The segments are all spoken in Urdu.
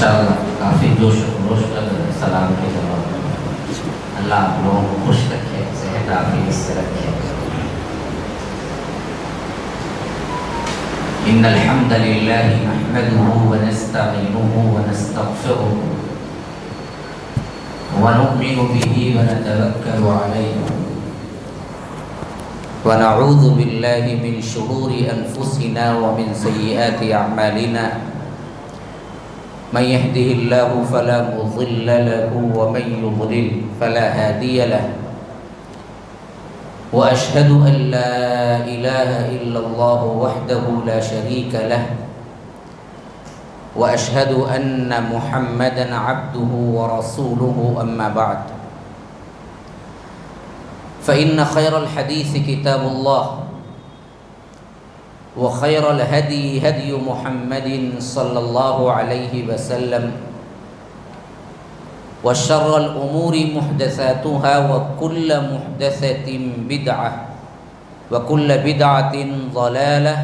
ماشاءاللہ کافی جوش و خروش لگ رہا ہے سلام کے جواب میں۔ اللہ آپ لوگوں کو خوش رکھے، صحت عافیت سے رکھے۔ ان الحمد للہ نحمده ونستعینه ونستغفره ونؤمن به ونتوکل علیہ ونعوذ باللہ من شرور انفسنا ومن سیئات اعمالنا من يهده الله فلا مضل له ومن يضلل فلا هادي له وأشهد أن لا إله إلا الله وحده لا شريك له وأشهد أن محمدا عبده ورسوله أما بعد فإن خير الحديث كتاب الله وخير الهدي هدي محمد صلى الله عليه وسلم وشر الأمور محدثاتها وكل محدثة بدعة وكل بدعة ضلالة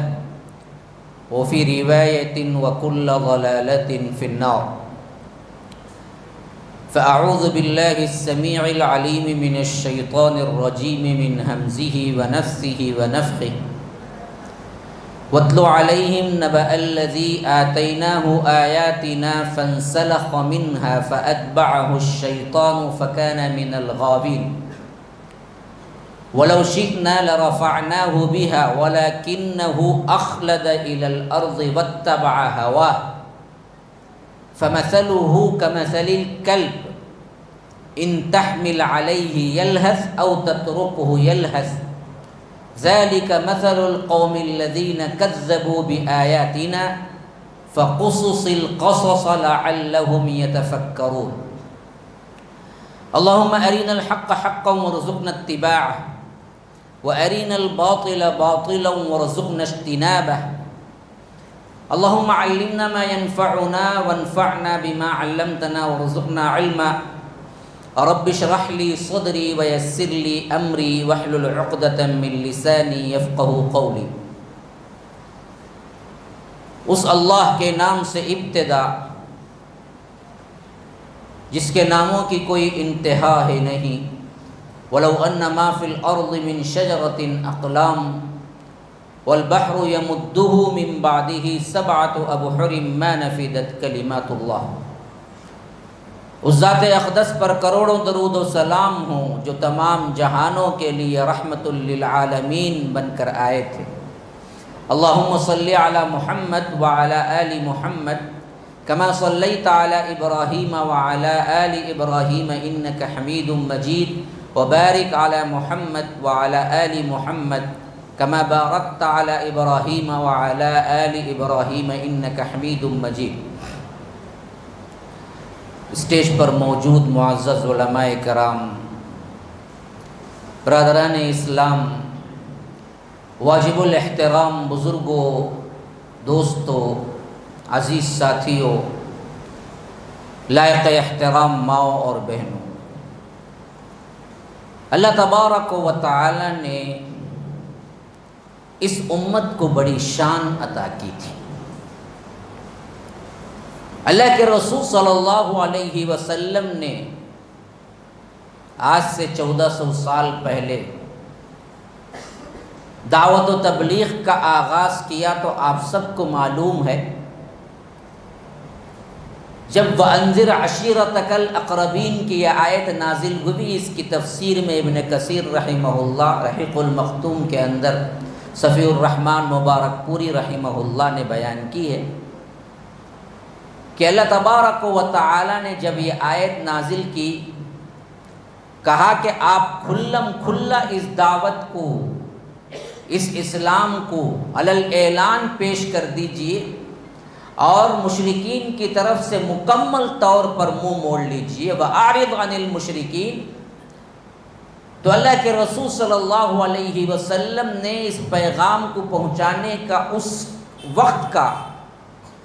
وفي رواية وكل ضلالة في النار فأعوذ بالله السميع العليم من الشيطان الرجيم من همزه ونفثه ونفخه واتل عليهم نبأ الذي آتيناه آياتنا فانسلخ منها فأتبعه الشيطان فكان من الغاوين ولو شئنا لرفعناه بها ولكنه أخلد إلى الأرض واتبع هواه فمثله كمثل الكلب إن تحمل عليه يلهث أو تتركه يلهث ذلك مثل القوم الذين كذبوا بآياتنا فقصص القصص لعلهم يتفكرون اللهم أرنا الحق حقا وارزقنا اتباعه وأرنا الباطل باطلا وارزقنا اجتنابه اللهم علمنا ما ينفعنا وانفعنا بما علمتنا وارزقنا علما رب اشرح لي صدري ويسر لي امري واحلل عقدة من لساني يفقهوا قولي۔ اس اللہ کے نام سے ابتدا جس کے ناموں کی کوئی انتہا ہے نہیں۔ ولو ان ما في الارض من شجرة اقلام والبحر يمده من بعده سبعة ابحر ما نفدت كلمات الله۔ اس ذات اقدس پر کروڑوں درود و سلام ہوں جو تمام جہانوں کے لیے رحمت للعالمین بن کر آئے تھے۔ اللہم صلی علی محمد وعلی آل محمد کما صلیت علی ابراہیم وعلی آل ابراہیم انک حمید مجید وبارک علی محمد وعلی آل محمد کما بارکت علی ابراہیم وعلی آل ابراہیم انک حمید مجید۔ اسٹیج پر موجود معزز علماء کرام، برادران اسلام، واجب الاحترام بزرگوں، دوستوں، عزیز ساتھیوں، لائق احترام ماؤں اور بہنوں، اللہ تبارک و تعالی نے اس امت کو بڑی شان عطا کی تھی۔ اللہ کے رسول صلی اللہ علیہ وسلم نے آج سے 1400 سال پہلے دعوت و تبلیغ کا آغاز کیا تو آپ سب کو معلوم ہے جب وَأَنذِرْ عَشِيرَتَكَ الْأَقْرَبِينَ کی یہ آیت نازل ہوئی، اس کی تفسیر میں ابن کثیر رحمہ اللہ رحیق المختوم کے اندر صفی الرحمن مبارک پوری رحمہ اللہ نے بیان کی ہے کہ اللہ تبارک و تعالی نے جب یہ آیت نازل کی، کہا کہ آپ کھلم کھلا اس دعوت کو، اس اسلام کو علی اعلان پیش کر دیجئے اور مشرکین کی طرف سے مکمل طور پر منہ موڑ لیجئے۔ وَأَعْرِضْ عَنِ الْمُشْرِكِينَ۔ تو اللہ کے رسول صلی اللہ علیہ وسلم نے اس پیغام کو پہنچانے کا اس وقت کا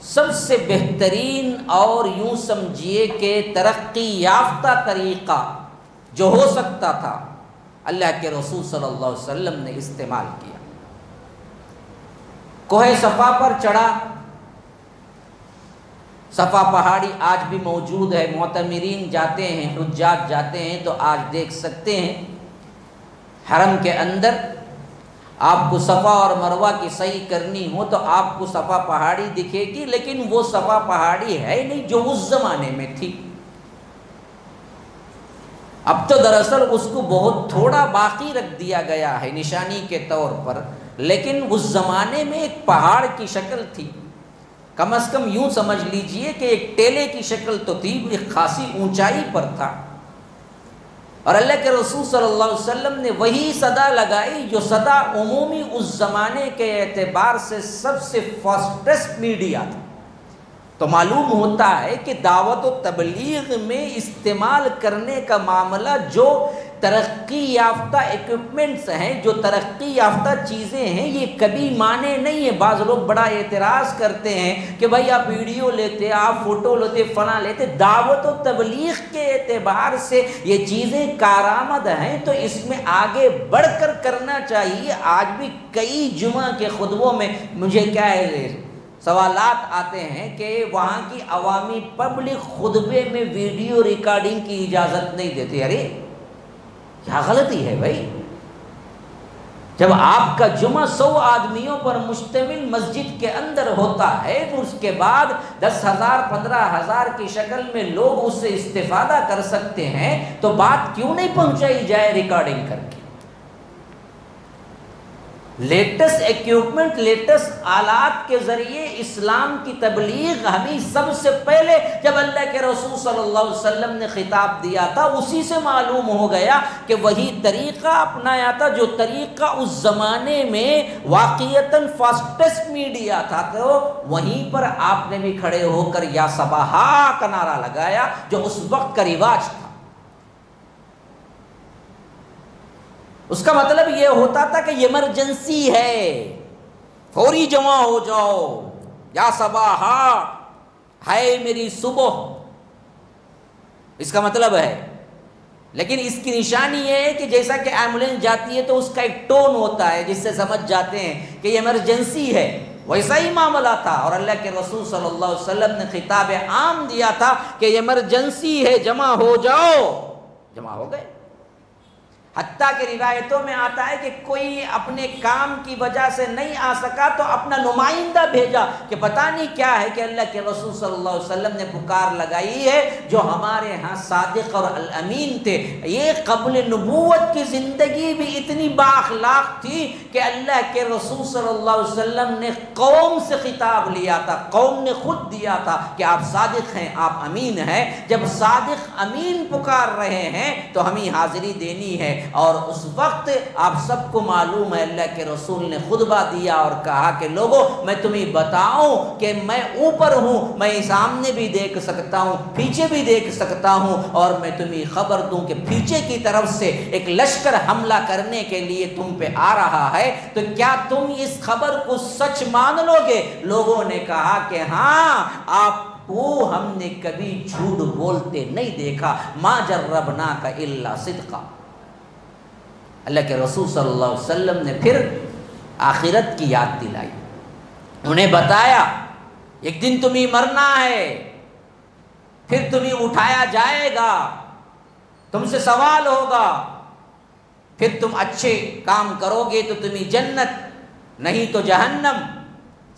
سب سے بہترین اور یوں سمجھیے کہ ترقی یافتہ طریقہ جو ہو سکتا تھا اللہ کے رسول صلی اللہ علیہ وسلم نے استعمال کیا۔ کوہ صفا پر چڑھا، صفا پہاڑی آج بھی موجود ہے، معتمرین جاتے ہیں، حجاج جاتے ہیں تو آج دیکھ سکتے ہیں حرم کے اندر آپ کو صفا اور مروہ کی صحیح کرنی ہو تو آپ کو صفا پہاڑی دکھے گی، لیکن وہ صفا پہاڑی ہے نہیں جو اس زمانے میں تھی۔ اب تو دراصل اس کو بہت تھوڑا باقی رکھ دیا گیا ہے نشانی کے طور پر، لیکن اس زمانے میں ایک پہاڑ کی شکل تھی، کم از کم یوں سمجھ لیجئے کہ ایک ٹیلے کی شکل تو تھی، ایک خاصی اونچائی پر تھا۔ اور اللہ کے رسول صلی اللہ علیہ وسلم نے وہی صدا لگائی جو صدا عمومی اس زمانے کے اعتبار سے سب سے فاسٹسٹ میڈیا تھا۔ تو معلوم ہوتا ہے کہ دعوت و تبلیغ میں استعمال کرنے کا معاملہ جو ترقی یافتہ ایکوپمنٹس ہیں، جو ترقی یافتہ چیزیں ہیں، یہ کبھی مانے نہیں ہیں۔ بعض لوگ بڑا اعتراض کرتے ہیں کہ بھائی آپ ویڈیو لیتے، آپ فوٹو لیتے، فلاں لیتے، دعوت و تبلیغ کے اعتبار سے یہ چیزیں کارآمد ہیں تو اس میں آگے بڑھ کر کرنا چاہیے۔ آج بھی کئی جمعہ کے خطبوں میں مجھے کیا ہے سوالات آتے ہیں کہ وہاں کی عوامی پبلک خطبے میں ویڈیو ریکارڈنگ کی اجازت نہیں دیتی۔ ارے کیا غلطی ہے بھائی؟ جب آپ کا جمعہ 100 آدمیوں پر مشتمل مسجد کے اندر ہوتا ہے تو اس کے بعد 10,000 15,000 کی شکل میں لوگ اس سے استفادہ کر سکتے ہیں، تو بات کیوں نہیں پہنچائی جائے ریکارڈنگ کر کے؟ لیٹسٹ ایکوپمنٹ، لیٹسٹ آلات کے ذریعے اسلام کی تبلیغ ہمیں سب سے پہلے جب اللہ کے رسول صلی اللہ علیہ وسلم نے خطاب دیا تھا اسی سے معلوم ہو گیا کہ وہی طریقہ اپنایا تھا جو طریقہ اس زمانے میں واقعتاً فاسٹسٹ میڈیا تھا۔ تو وہیں پر آپ نے بھی کھڑے ہو کر یا صباحا کا نعرہ لگایا جو اس وقت کا رواج تھا۔ اس کا مطلب یہ ہوتا تھا کہ ایمرجنسی ہے، فوری جمع ہو جاؤ، یا صباحا ہے میری صبح، اس کا مطلب ہے۔ لیکن اس کی نشانی یہ ہے کہ جیسا کہ ایمبولینس جاتی ہے تو اس کا ایک ٹون ہوتا ہے جس سے سمجھ جاتے ہیں کہ یہ ایمرجنسی ہے، ویسا ہی معاملہ تھا۔ اور اللہ کے رسول صلی اللہ علیہ وسلم نے خطاب عام دیا تھا کہ ایمرجنسی ہے، جمع ہو جاؤ، جمع ہو گئے۔ حتیٰ کہ روایتوں میں آتا ہے کہ کوئی اپنے کام کی وجہ سے نہیں آ سکا تو اپنا نمائندہ بھیجا کہ پتہ نہیں کیا ہے کہ اللہ کے رسول صلی اللہ علیہ وسلم نے پکار لگائی ہے جو ہمارے ہاں صادق اور الامین تھے۔ یہ قبل نبوت کی زندگی بھی اتنی بااخلاق تھی کہ اللہ کے رسول صلی اللہ علیہ وسلم نے قوم سے خطاب لیا تھا، قوم نے خود دیا تھا کہ آپ صادق ہیں، آپ امین ہیں۔ جب صادق امین پکار رہے ہیں تو ہمیں حاضری دینی ہے۔ اور اس وقت آپ سب کو معلوم ہے اللہ کے رسول نے خطبہ دیا اور کہا کہ لوگوں میں تمہیں بتاؤں کہ میں اوپر ہوں، میں سامنے بھی دیکھ سکتا ہوں، پیچھے بھی دیکھ سکتا ہوں، اور میں تمہیں خبر دوں کہ پیچھے کی طرف سے ایک لشکر حملہ کرنے کے لیے تم پہ آ رہا ہے، تو کیا تم اس خبر کو سچ مان لو گے؟ لوگوں نے کہا کہ ہاں، آپ کو ہم نے کبھی جھوٹ بولتے نہیں دیکھا، ما جربناک الا صدقا۔ اللہ کے رسول صلی اللہ علیہ وسلم نے پھر آخرت کی یاد دلائی، انہیں بتایا ایک دن تمہیں مرنا ہے، پھر تمہیں اٹھایا جائے گا، تم سے سوال ہوگا، پھر تم اچھے کام کرو گے تو تمہیں جنت، نہیں تو جہنم۔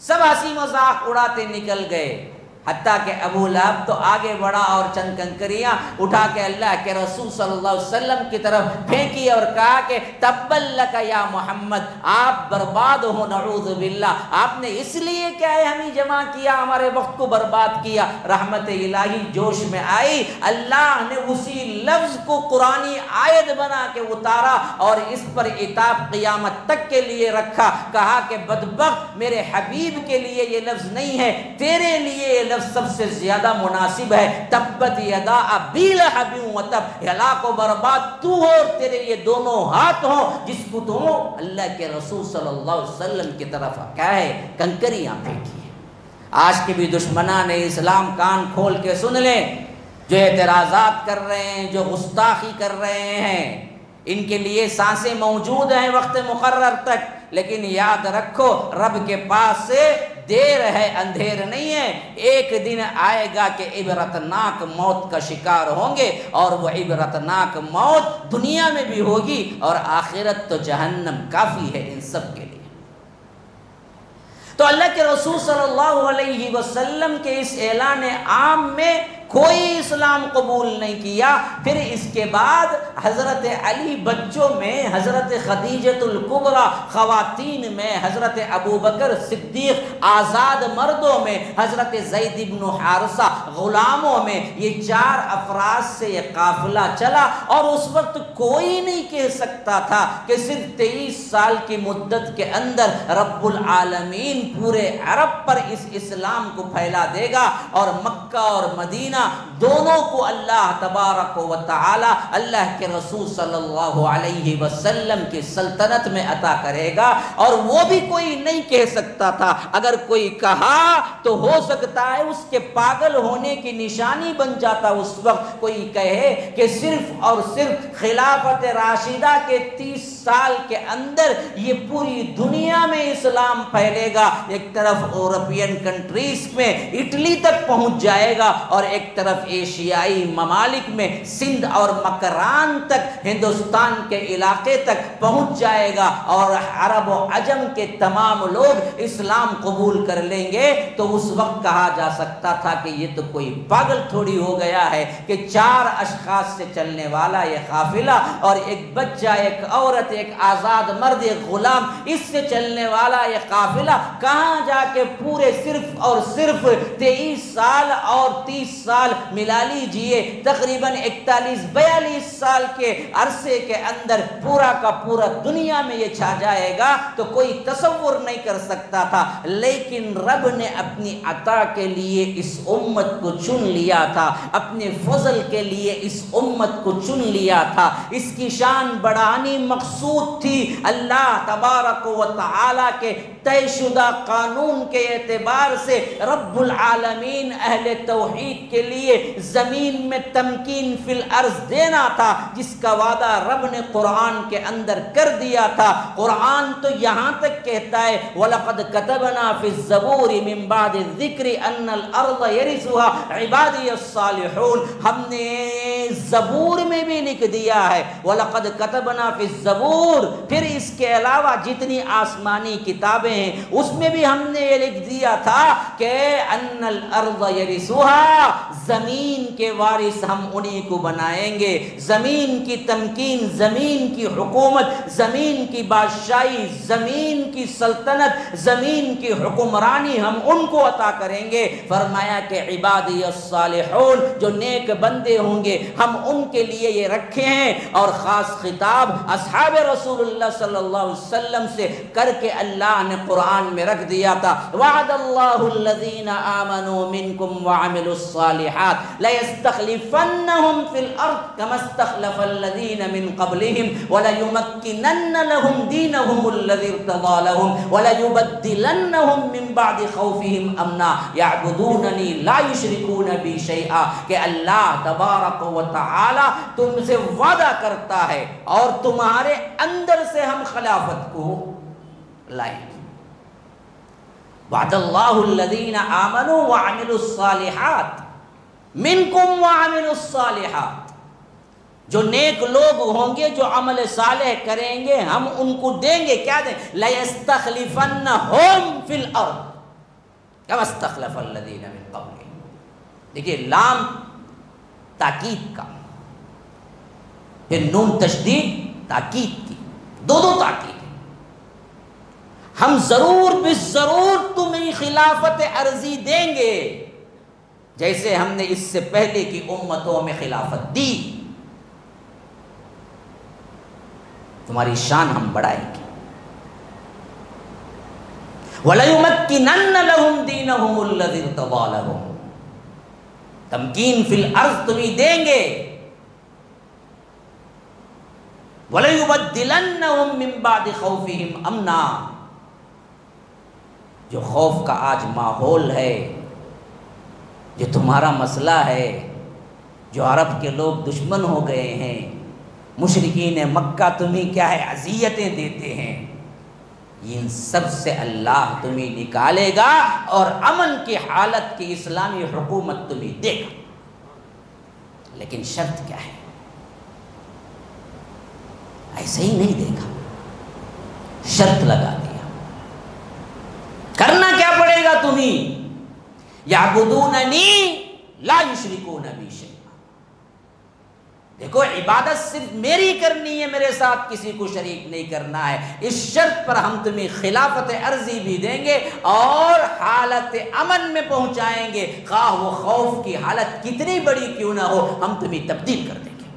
سب ہنسی مذاق اڑاتے نکل گئے، حتیٰ کہ ابو لہب تو آگے بڑھا اور چند کنکریاں اٹھا کے اللہ کے رسول صلی اللہ علیہ وسلم کی طرف پھینکی اور کہا کہ تبا لک یا محمد، آپ برباد ہو، نعوذ باللہ، آپ نے اس لیے کیا ہے ہمیں جمع کیا، ہمارے وقت کو برباد کیا۔ رحمت الہی جوش میں آئی، اللہ نے اسی لفظ کو قرآنی آیت بنا کے اتارا اور اس پر عتاب قیامت تک کے لیے رکھا، کہا کہ بدبخت، میرے حبیب کے لیے یہ لفظ نہیں ہے، تیرے لیے یہ لفظ سب سے زیادہ مناسب ہے، تبت یدا ابی لہب وتب، ہلاک و برباد تو ہو اور تیرے یہ دونوں ہاتھ ہوں جس کو تم اللہ کے رسول صلی اللہ علیہ وسلم کی طرف کیا ہے کنکریاں پھینکی ہیں۔ آج کے بھی دشمنان اسلام کان کھول کے سن لیں، جو اعتراضات کر رہے ہیں، جو گستاخی کر رہے ہیں، ان کے لیے سانسیں موجود ہیں وقت مقرر تک، لیکن یاد رکھو رب کے پاس سے دیر ہے اندھیر نہیں ہے، ایک دن آئے گا کہ عبرتناک موت کا شکار ہوں گے، اور وہ عبرتناک موت دنیا میں بھی ہوگی اور آخرت تو جہنم کافی ہے ان سب کے لیے۔ تو اللہ کے رسول صلی اللہ علیہ وسلم کے اس اعلان عام میں کوئی اسلام قبول نہیں کیا۔ پھر اس کے بعد حضرت علی بچوں میں، حضرت خدیجۃ الکبریٰ خواتین میں، حضرت ابوبکر صدیق آزاد مردوں میں، حضرت زید بن حارثہ غلاموں میں، یہ 4 افراد سے یہ قافلہ چلا، اور اس وقت کوئی نہیں کہہ سکتا تھا کہ صرف 23 سال کی مدت کے اندر رب العالمین پورے عرب پر اس اسلام کو پھیلا دے گا، اور مکہ اور مدینہ دونوں کو اللہ تبارک و تعالی اللہ کے رسول صلی اللہ علیہ وسلم کی سلطنت میں عطا کرے گا۔ اور وہ بھی کوئی نہیں کہہ سکتا تھا، اگر کوئی کہا تو ہو سکتا ہے اس کے پاگل ہونے کی نشانی بن جاتا۔ اس وقت کوئی کہے کہ صرف اور صرف خلافت راشدہ کے 30 سال کے اندر یہ پوری دنیا میں اسلام پھیلے گا، ایک طرف یورپین کنٹریز میں اٹلی تک پہنچ جائے گا، اور ایک طرف ایشیائی ممالک میں سندھ اور مکران تک، ہندوستان کے علاقے تک پہنچ جائے گا، اور عرب و عجم کے تمام لوگ اسلام قبول کر لیں گے۔ تو اس وقت کہا جا سکتا تھا کہ یہ تو کوئی پاگل تھوڑی ہو گیا ہے کہ 4 اشخاص سے چلنے والا یہ قافلہ، اور ایک بچہ، ایک عورت، ایک آزاد مرد، ایک غلام، اس سے چلنے والا یہ قافلہ کہاں جا کے پورے صرف اور صرف 23 سال اور 30 سال ملا لیجئے، تقریباً 41-42 سال کے عرصے کے اندر پورا کا پورا دنیا میں یہ چھا جائے گا، تو کوئی تصور نہیں کر سکتا تھا۔ لیکن رب نے اپنی عطا کے لیے اس امت کو چن لیا تھا، اپنے فضل کے لیے اس امت کو چن لیا تھا، اس کی شان بڑھانی مقصود تھی۔ اللہ تبارک و تعالی کے طے شدہ قانون کے اعتبار سے رب العالمین اہل توحید کے لیے زمین میں تمکین فی الارض دینا تھا، جس کا وعدہ رب نے قرآن کے اندر کر دیا تھا۔ قرآن تو یہاں تک کہتا ہے وَلَقَدْ كَتَبْنَا فِي الزَّبُورِ مِن بَعْدِ الذِّكْرِ أَنَّ الْأَرْضَ يَرِثُهَا عِبَادِيَ الصَّالِحُونَ، ہم نے زبور میں بھی لکھ دیا ہے وَلَقَدْ كَتَبْنَا فِي الزَّبُورِ، پھر اس کے علاوہ جتنی آسمانی کتابیں ہیں اس میں بھی ہم نے یہ لکھ دیا تھا کہ أَنَّ الْأَرْضَ يَرِثُهَا، زمین کے وارث ہم انہی کو بنائیں گے، زمین کی تمکین، زمین کی حکومت، زمین کی بادشاہی، زمین کی سلطنت، زمین کی حکمرانی ہم ان کو عطا کریں گے۔ فرمایا کہ عبادی الصالحون، جو نیک بندے ہوں گے ہم ان کے لیے یہ رکھے ہیں، اور خاص خطاب اصحاب رسول اللہ صلی اللہ علیہ وسلم سے کر کے اللہ نے قرآن میں رکھ دیا تھا وعد اللہ الذین آمنوا منکم وعملوا الصالحات لَيَسْتَخْلِفَنَّهُمْ فِي الْأَرْضِ كَمَا اسْتَخْلَفَ الَّذِينَ مِنْ قَبْلِهِمْ وَلَيُمَكِّنَنَّ لَهُمْ دِينَهُمُ الَّذِي ارْتَضَىٰ لَهُمْ وَلَيُبَدِّلَنَّهُمْ مِنْ بَعْدِ خَوْفِهِمْ أَمْنًا يَعْبُدُونَنِي لَا يُشْرِكُونَ بِي شَيْئًا، کہ اللہ تبارک و تعالی تم سے وعدہ کرتا ہے اور تمہارے اندر سے ہم خلافت کو لائیں گے۔ وعد اللہ الذین آمنوا وعملوا الصالحات منکم وعملوا الصالحات، جو نیک لوگ ہوں گے جو عمل صالح کریں گے ہم ان کو دیں گے، کیا دیں؟ لَيَسْتَخْلِفَنَّهُمْ فِي الْأَرْضِ كَمَا اسْتَخْلَفَ الَّذِينَ مِنْ قَبْلِهِمْ۔ دیکھیے لام تاکید کا، پھر نون تشدید تاکید کی، دو تاکید۔ ہم ضرور بالضرور تمہیں خلافت عرضی دیں گے، جیسے ہم نے اس سے پہلے کی امتوں میں خلافت دی، تمہاری شان ہم بڑھائیں گے۔ وَلَيُمَكِّنَنَّ لَهُمْ دِينَهُمُ الَّذِي ارْتَضَىٰ لَهُمْ، تمکین فی الارض تمہیں دیں گے۔ وَلَيُبَدِّلَنَّهُمْ مِنْ بَعْدِ خَوْفِهِمْ أَمْنًا، جو خوف کا آج ماحول ہے، جو تمہارا مسئلہ ہے، جو عرب کے لوگ دشمن ہو گئے ہیں، مشرکین مکہ تمہیں کیا ہے اذیتیں دیتے ہیں، ان سب سے اللہ تمہیں نکالے گا اور امن کی حالت کی اسلامی حکومت تمہیں دے گا. لیکن شرط کیا ہے؟ ایسے ہی نہیں دے گا، شرط لگا دیا. کرنا کیا پڑے گا تمہیں؟ یعبدوننی لا یشرکون بی شیئا. دیکھو عبادت صرف میری کرنی ہے، میرے ساتھ کسی کو شریک نہیں کرنا ہے. اس شرط پر ہم تمہیں خلافت ارضی بھی دیں گے اور حالت امن میں پہنچائیں گے، خواہ وہ خوف کی حالت کتنی بڑی کیوں نہ ہو، ہم تمہیں تبدیل کر دیں گے.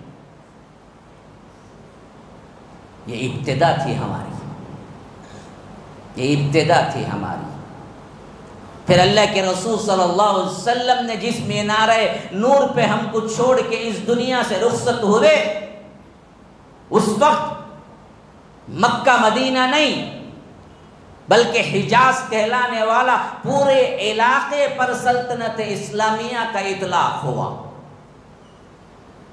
یہ ابتدا تھی ہماری، یہ ابتدا تھی ہماری. پھر اللہ کے رسول صلی اللہ علیہ وسلم نے جس مینار نور پہ ہم کو چھوڑ کے اس دنیا سے رخصت ہوئے، اس وقت مکہ مدینہ نہیں بلکہ حجاز کہلانے والا پورے علاقے پر سلطنت اسلامیہ کا اطلاق ہوا.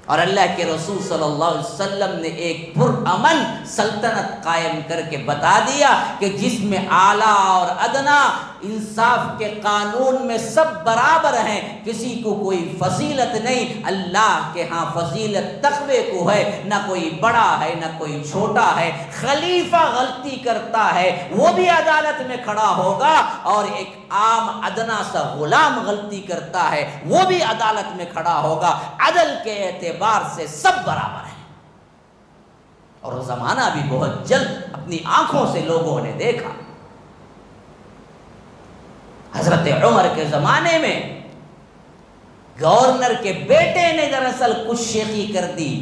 اور اللہ کے رسول صلی اللہ علیہ وسلم نے ایک پرامن سلطنت قائم کر کے بتا دیا کہ جس میں اعلیٰ اور ادنا انصاف کے قانون میں سب برابر ہیں، کسی کو کوئی فضیلت نہیں. اللہ کے ہاں فضیلت تقوی کو ہے، نہ کوئی بڑا ہے نہ کوئی چھوٹا ہے. خلیفہ غلطی کرتا ہے وہ بھی عدالت میں کھڑا ہوگا، اور ایک عام ادنا سا غلام غلطی کرتا ہے وہ بھی عدالت میں کھڑا ہوگا. عدل کے اعتبار سے سب برابر ہیں. اور وہ زمانہ بھی بہت جلد اپنی آنکھوں سے لوگوں نے دیکھا. حضرت عمر کے زمانے میں گورنر کے بیٹے نے دراصل کچھ شیخی کر دی،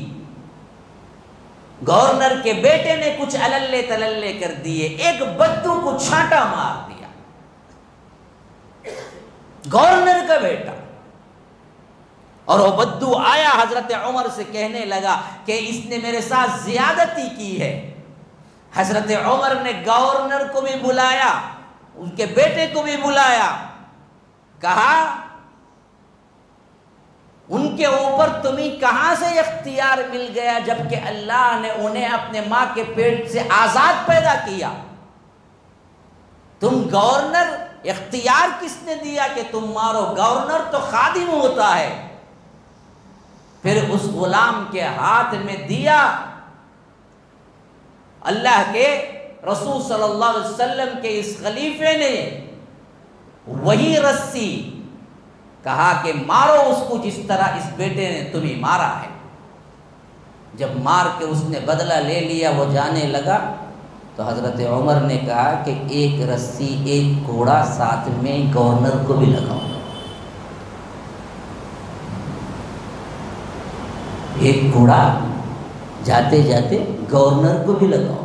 گورنر کے بیٹے نے کچھ اللے تللے کر دیے، ایک بدو کو چھانٹا مار دیا. گورنر کا بیٹا. اور وہ بدو آیا حضرت عمر سے کہنے لگا کہ اس نے میرے ساتھ زیادتی کی ہے. حضرت عمر نے گورنر کو بھی بلایا، ان کے بیٹے کو بھی بلایا، کہا ان کے اوپر تمہیں کہاں سے اختیار مل گیا جبکہ اللہ نے انہیں اپنے ماں کے پیٹ سے آزاد پیدا کیا؟ تم گورنر، اختیار کس نے دیا کہ تم مارو؟ گورنر تو خادم ہوتا ہے. پھر اس غلام کے ہاتھ میں دیا. اللہ کے رسول صلی اللہ علیہ وسلم کے اس خلیفے نے وہی رسی کہا کہ مارو اس کو جس طرح اس بیٹے نے تمہیں مارا ہے. جب مار کے اس نے بدلہ لے لیا، وہ جانے لگا تو حضرت عمر نے کہا کہ ایک رسی، ایک گھوڑا ساتھ میں گورنر کو بھی لگاؤ. ایک گھوڑا جاتے جاتے گورنر کو بھی لگاؤ.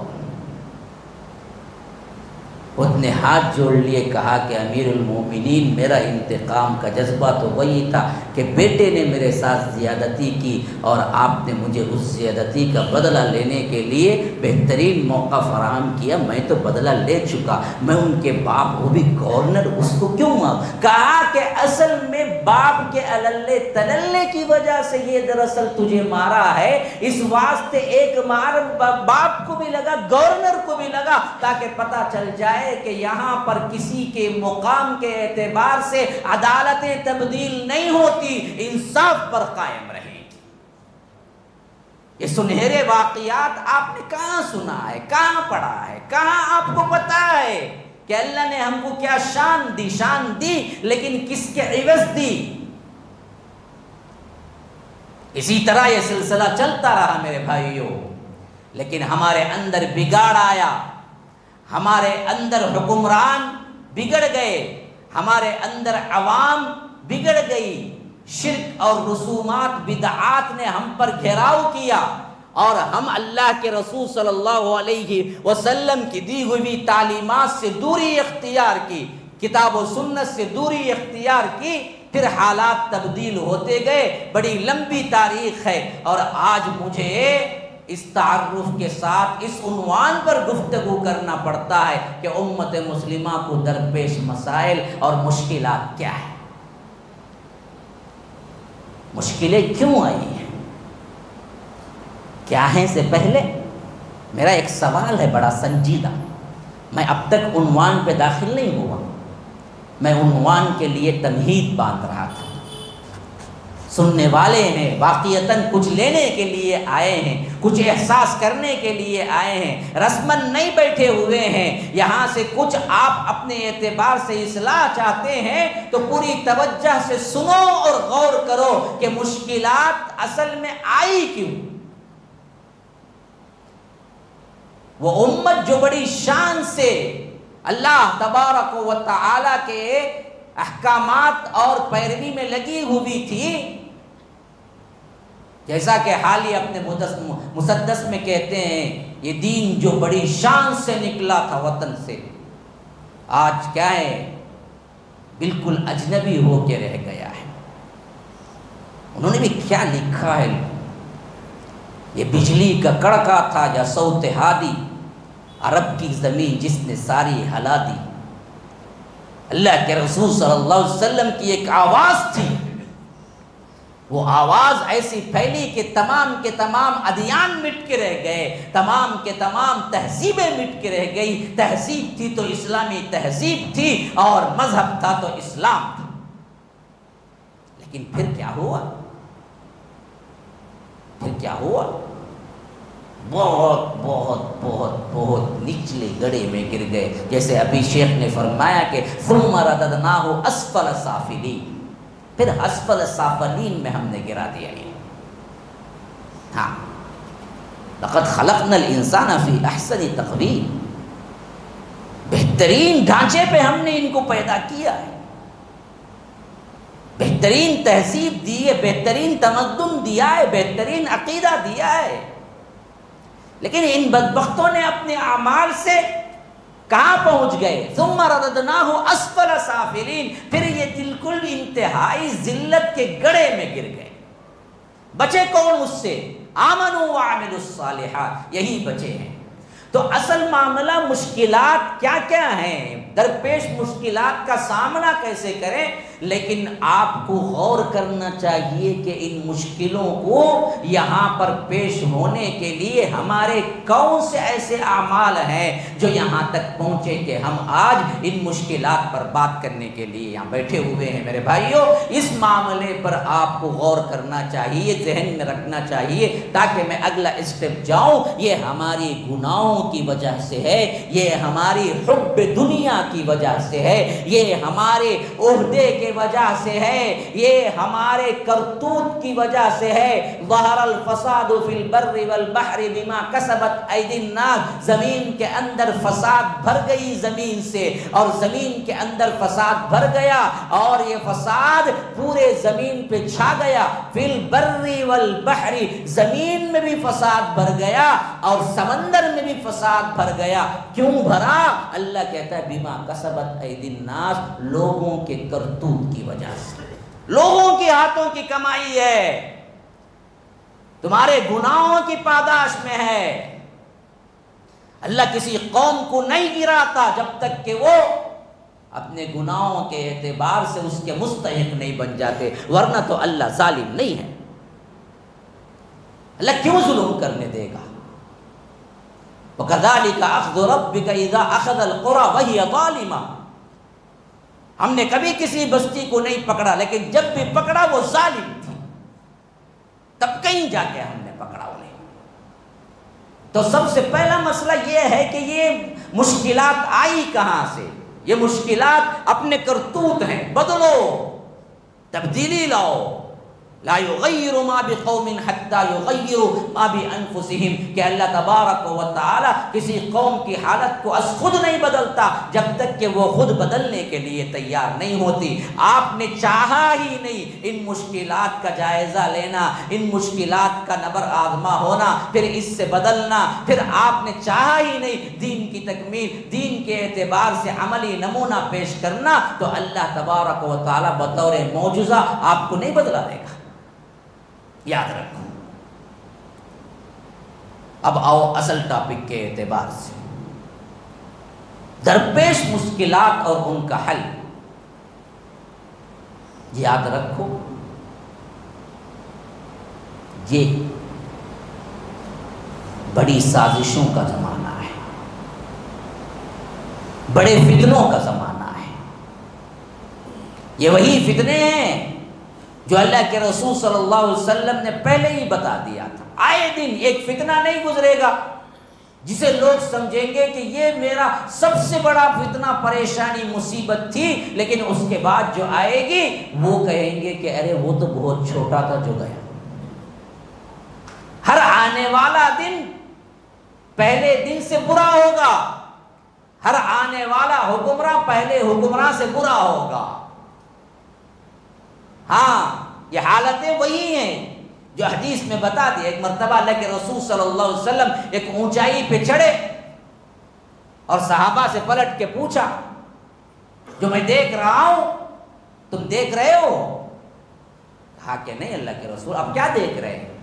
اس نے ہاتھ جوڑ لیے، کہا کہ امیر المومنین، میرا انتقام کا جذبہ تو وہی تھا کہ بیٹے نے میرے ساتھ زیادتی کی اور آپ نے مجھے اس زیادتی کا بدلہ لینے کے لیے بہترین موقع فراہم کیا. میں تو بدلہ لے چکا، میں ان کے باپ وہ بھی گورنر، اس کو کیوں مار؟ کہا کہ اصل میں باپ کے اللے تللے کی وجہ سے یہ دراصل تجھے مارا ہے. اس واسطے ایک مار باپ کو بھی لگا، گورنر کو بھی لگا، تاکہ پتہ چل جائے کہ یہاں پر کسی کے مقام کے اعتبار سے عدالتیں تبدیل نہیں ہوتی، انصاف پر قائم رہے. یہ سنہرے واقعات آپ نے کہاں سنا ہے، کہاں پڑھا ہے، کہاں آپ کو پتا ہے کہ اللہ نے ہم کو کیا شان دی لیکن کس کے عوض دی؟ اسی طرح یہ سلسلہ چلتا رہا میرے بھائیوں. لیکن ہمارے اندر بگاڑ آیا، ہمارے اندر حکمران بگڑ گئے، ہمارے اندر عوام بگڑ گئی. شرک اور رسومات بدعات نے ہم پر گھیراؤ کیا اور ہم اللہ کے رسول صلی اللہ علیہ وسلم کی دی ہوئی تعلیمات سے دوری اختیار کی، کتاب و سنت سے دوری اختیار کی. پھر حالات تبدیل ہوتے گئے. بڑی لمبی تاریخ ہے اور آج مجھے اس تعارف کے ساتھ اس عنوان پر گفتگو کرنا پڑتا ہے کہ امت مسلمہ کو درپیش مسائل اور مشکلات کیا ہیں، مشکلیں کیوں آئی ہیں، کیا ہیں. سے پہلے میرا ایک سوال ہے بڑا سنجیدہ. میں اب تک عنوان پہ داخل نہیں ہوا، میں عنوان کے لیے تمہید باندھ رہا تھا۔ سننے والے ہیں، واقعتاً کچھ لینے کے لیے آئے ہیں، کچھ احساس کرنے کے لیے آئے ہیں، رسماً نہیں بیٹھے ہوئے ہیں۔ یہاں سے کچھ آپ اپنے اعتبار سے اصلاح چاہتے ہیں تو پوری توجہ سے سنو اور غور کرو کہ مشکلات اصل میں آئی کیوں۔ وہ امت جو بڑی شان سے اللہ تبارک و تعالی کے احکامات اور پیروی میں لگی ہوئی تھی، جیسا کہ حالی اپنے مسدس میں کہتے ہیں، یہ دین جو بڑی شان سے نکلا تھا وطن سے، آج کیا ہے، بالکل اجنبی ہو کے رہ گیا ہے۔ انہوں نے بھی کیا لکھا ہے، یہ بجلی کا کڑکا تھا یا صوت ہادی، عرب کی زمین جس نے ساری ہلا دی۔ اللہ کے رسول صلی اللہ علیہ وسلم کی ایک آواز تھی، وہ آواز ایسی پھیلی کہ تمام کے تمام ادیان مٹ کے رہ گئے، تمام کے تمام تہذیبیں مٹ کے رہ گئی۔ تہذیب تھی تو اسلامی تہذیب تھی، اور مذہب تھا تو اسلام تھا۔ لیکن پھر کیا ہوا؟ بہت بہت بہت بہت نچلے گڑھے میں گر گئے، جیسے ابھی شیخ نے فرمایا کہ ثم رددناہ اسفل سافلین، پھر اسفل سافلین میں ہم نے گرا دیا۔ ہاں، لقد خلقنا الانسان فی احسن تقویم، بہترین ڈھانچے پہ ہم نے ان کو پیدا کیا ہے، بہترین تہذیب دی ہے، بہترین تمدن دیا ہے، بہترین عقیدہ دیا ہے۔ لیکن ان بدبختوں نے اپنے اعمال سے کہاں پہنچ گئے؟ ثم رددناہ اسفل سافلین، پھر یہ بالکل انتہائی ذلت کے گڑھے میں گر گئے۔ بچے کون اس سے؟ آمنوا وعملوا الصالحات، یہی بچے ہیں۔ تو اصل معاملہ مشکلات کیا کیا ہیں، درپیش مشکلات کا سامنا کیسے کریں، لیکن آپ کو غور کرنا چاہیے کہ ان مشکلوں کو یہاں پر پیش ہونے کے لیے ہمارے کون سے ایسے اعمال ہیں جو یہاں تک پہنچے کہ ہم آج ان مشکلات پر بات کرنے کے لیے یہاں بیٹھے ہوئے ہیں۔ میرے بھائیوں، اس معاملے پر آپ کو غور کرنا چاہیے، ذہن میں رکھنا چاہیے، تاکہ میں اگلا اسٹیپ جاؤں۔ یہ ہماری گناہوں کی وجہ سے ہے، یہ ہماری حب دنیا کی وجہ سے ہے، یہ ہمارے عہدے کی وجہ سے ہے، یہ ہمارے کرتوت کی وجہ سے ہے۔ ظہر الفساد فی البر والبحر بما کسبت ایدی الناس، زمین کے اندر فساد بھر گئی زمین سے، اور زمین کے اندر فساد بھر گیا، اور یہ فساد پورے زمین پہ چھا گیا۔ فی البر والبحر، زمین میں بھی فساد بھر گیا اور سمندر میں بھی فساد بھر گیا۔ کیوں بھرا؟ اللہ کہتا ہے بما کسبت ایدی الناس، لوگوں کے کرتوت کی وجہ سے، لوگوں کے ہاتھوں کی کمائی ہے، تمہارے گناہوں کی پاداش میں ہے۔ اللہ کسی قوم کو نہیں گراتا جب تک کہ وہ اپنے گناہوں کے اعتبار سے اس کے مستحق نہیں بن جاتے، ورنہ تو اللہ ظالم نہیں ہے۔ اللہ کیوں ظلم کرنے دے گا؟ وَكَذَلِكَ أَخْذُ رَبِّكَ إِذَا أَخَذَ الْقُرَى وَهِيَ ظَالِمَةٌ، ہم نے کبھی کسی بستی کو نہیں پکڑا، لیکن جب بھی پکڑا وہ ظالم تھی، تب کہیں جا کے ہم نے پکڑا انہیں۔ تو سب سے پہلا مسئلہ یہ ہے کہ یہ مشکلات آئی کہاں سے؟ یہ مشکلات اپنے کرتوت ہیں، بدلو، تبدیلی لاؤ۔ لا یغیر ما بقوم حتی یغیروا ما بانفسہم، کہ اللہ تبارک و تعالی کسی قوم کی حالت کو از خود نہیں بدلتا جب تک کہ وہ خود بدلنے کے لیے تیار نہیں ہوتی۔ آپ نے چاہا ہی نہیں ان مشکلات کا جائزہ لینا، ان مشکلات کا نبر آزما ہونا، پھر اس سے بدلنا، پھر آپ نے چاہا ہی نہیں دین کی تکمیل، دین کے اعتبار سے عملی نمونہ پیش کرنا، تو اللہ تبارک و تعالی بطور معجزہ آپ کو نہیں بدلا دے گا، یاد رکھو۔ اب آؤ اصل ٹاپک کے اعتبار سے، درپیش مشکلات اور ان کا حل۔ یاد رکھو، یہ بڑی سازشوں کا زمانہ ہے، بڑے فتنوں کا زمانہ ہے۔ یہ وہی فتنے ہیں جو اللہ کے رسول صلی اللہ علیہ وسلم نے پہلے ہی بتا دیا تھا۔ آئے دن ایک فتنہ نہیں گزرے گا جسے لوگ سمجھیں گے کہ یہ میرا سب سے بڑا فتنہ، پریشانی، مصیبت تھی، لیکن اس کے بعد جو آئے گی وہ کہیں گے کہ ارے وہ تو بہت چھوٹا تھا جو گیا۔ ہر آنے والا دن پہلے دن سے برا ہوگا، ہر آنے والا حکمراں پہلے حکمراں سے برا ہوگا۔ ہاں، یہ حالتیں وہی ہیں جو حدیث میں بتا دیا۔ ایک مرتبہ اللہ کے رسول صلی اللہ علیہ وسلم ایک اونچائی پہ چڑھے اور صحابہ سے پلٹ کے پوچھا، جو میں دیکھ رہا ہوں تم دیکھ رہے ہو؟ کہا کہ نہیں اللہ کے رسول، اب کیا دیکھ رہے ہیں؟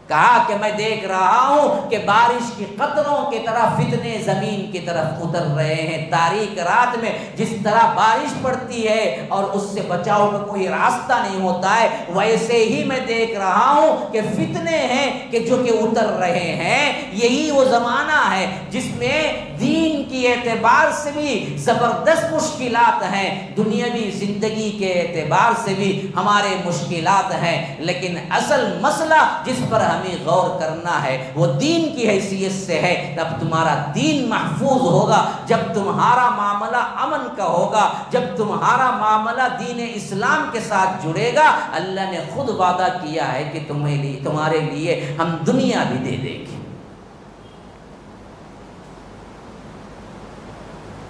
کہا کہ میں دیکھ رہا ہوں کہ بارش کی قطروں کی طرح فتنے زمین کی طرف اتر رہے ہیں۔ تاریک رات میں جس طرح بارش پڑتی ہے اور اس سے بچاؤ کا کوئی راستہ نہیں ہوتا ہے، ویسے ہی میں دیکھ رہا ہوں کہ فتنے ہیں کہ جو کہ اتر رہے ہیں۔ یہی وہ زمانہ ہے جس میں دین کی اعتبار سے بھی زبردست مشکلات ہیں، دنیاوی زندگی کے اعتبار سے بھی ہمارے مشکلات ہیں، لیکن اصل مسئلہ جس پر ہمیں غور کرنا ہے وہ دین کی حیثیت سے ہے۔ تب تمہارا دین محفوظ ہوگا جب تمہارا معاملہ امن کا ہوگا، جب تمہارا معاملہ دین اسلام کے ساتھ جڑے گا۔ اللہ نے خود وعدہ کیا ہے کہ تمہارے لیے ہم دنیا بھی دے دیں گے۔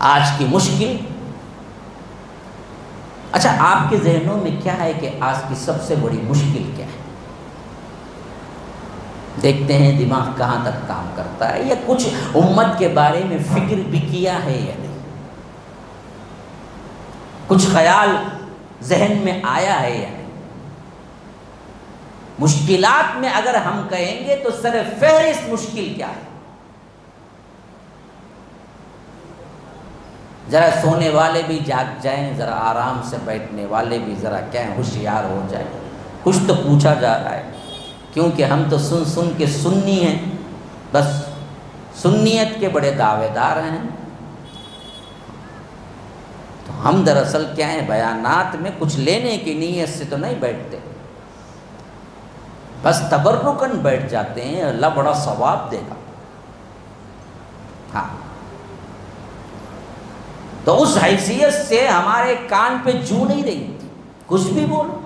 آج کی مشکل، اچھا آپ کے ذہنوں میں کیا ہے کہ آج کی سب سے بڑی مشکل کیا ہے؟ دیکھتے ہیں دماغ کہاں تک کام کرتا ہے، یا کچھ امت کے بارے میں فکر بھی کیا ہے یا نہیں، کچھ خیال ذہن میں آیا ہے یا نہیں۔ مشکلات میں اگر ہم کہیں گے تو سر فہرست مشکل کیا ہے؟ ذرا سونے والے بھی جاگ جائیں، ذرا آرام سے بیٹھنے والے بھی ذرا کیا ہے ہوشیار ہو جائیں۔ کچھ تو پوچھا جا رہا ہے، کیونکہ ہم تو سن کے سنی ہیں، بس سنیت کے بڑے دعوے دار ہیں۔ تو ہم دراصل کیا ہیں، بیانات میں کچھ لینے کی نیت سے تو نہیں بیٹھتے، بس تبرکاً بیٹھ جاتے ہیں، اللہ بڑا ثواب دے گا۔ ہاں، تو اس حیثیت سے ہمارے کان پہ جو نہیں رہی تھی، کچھ بھی بولو۔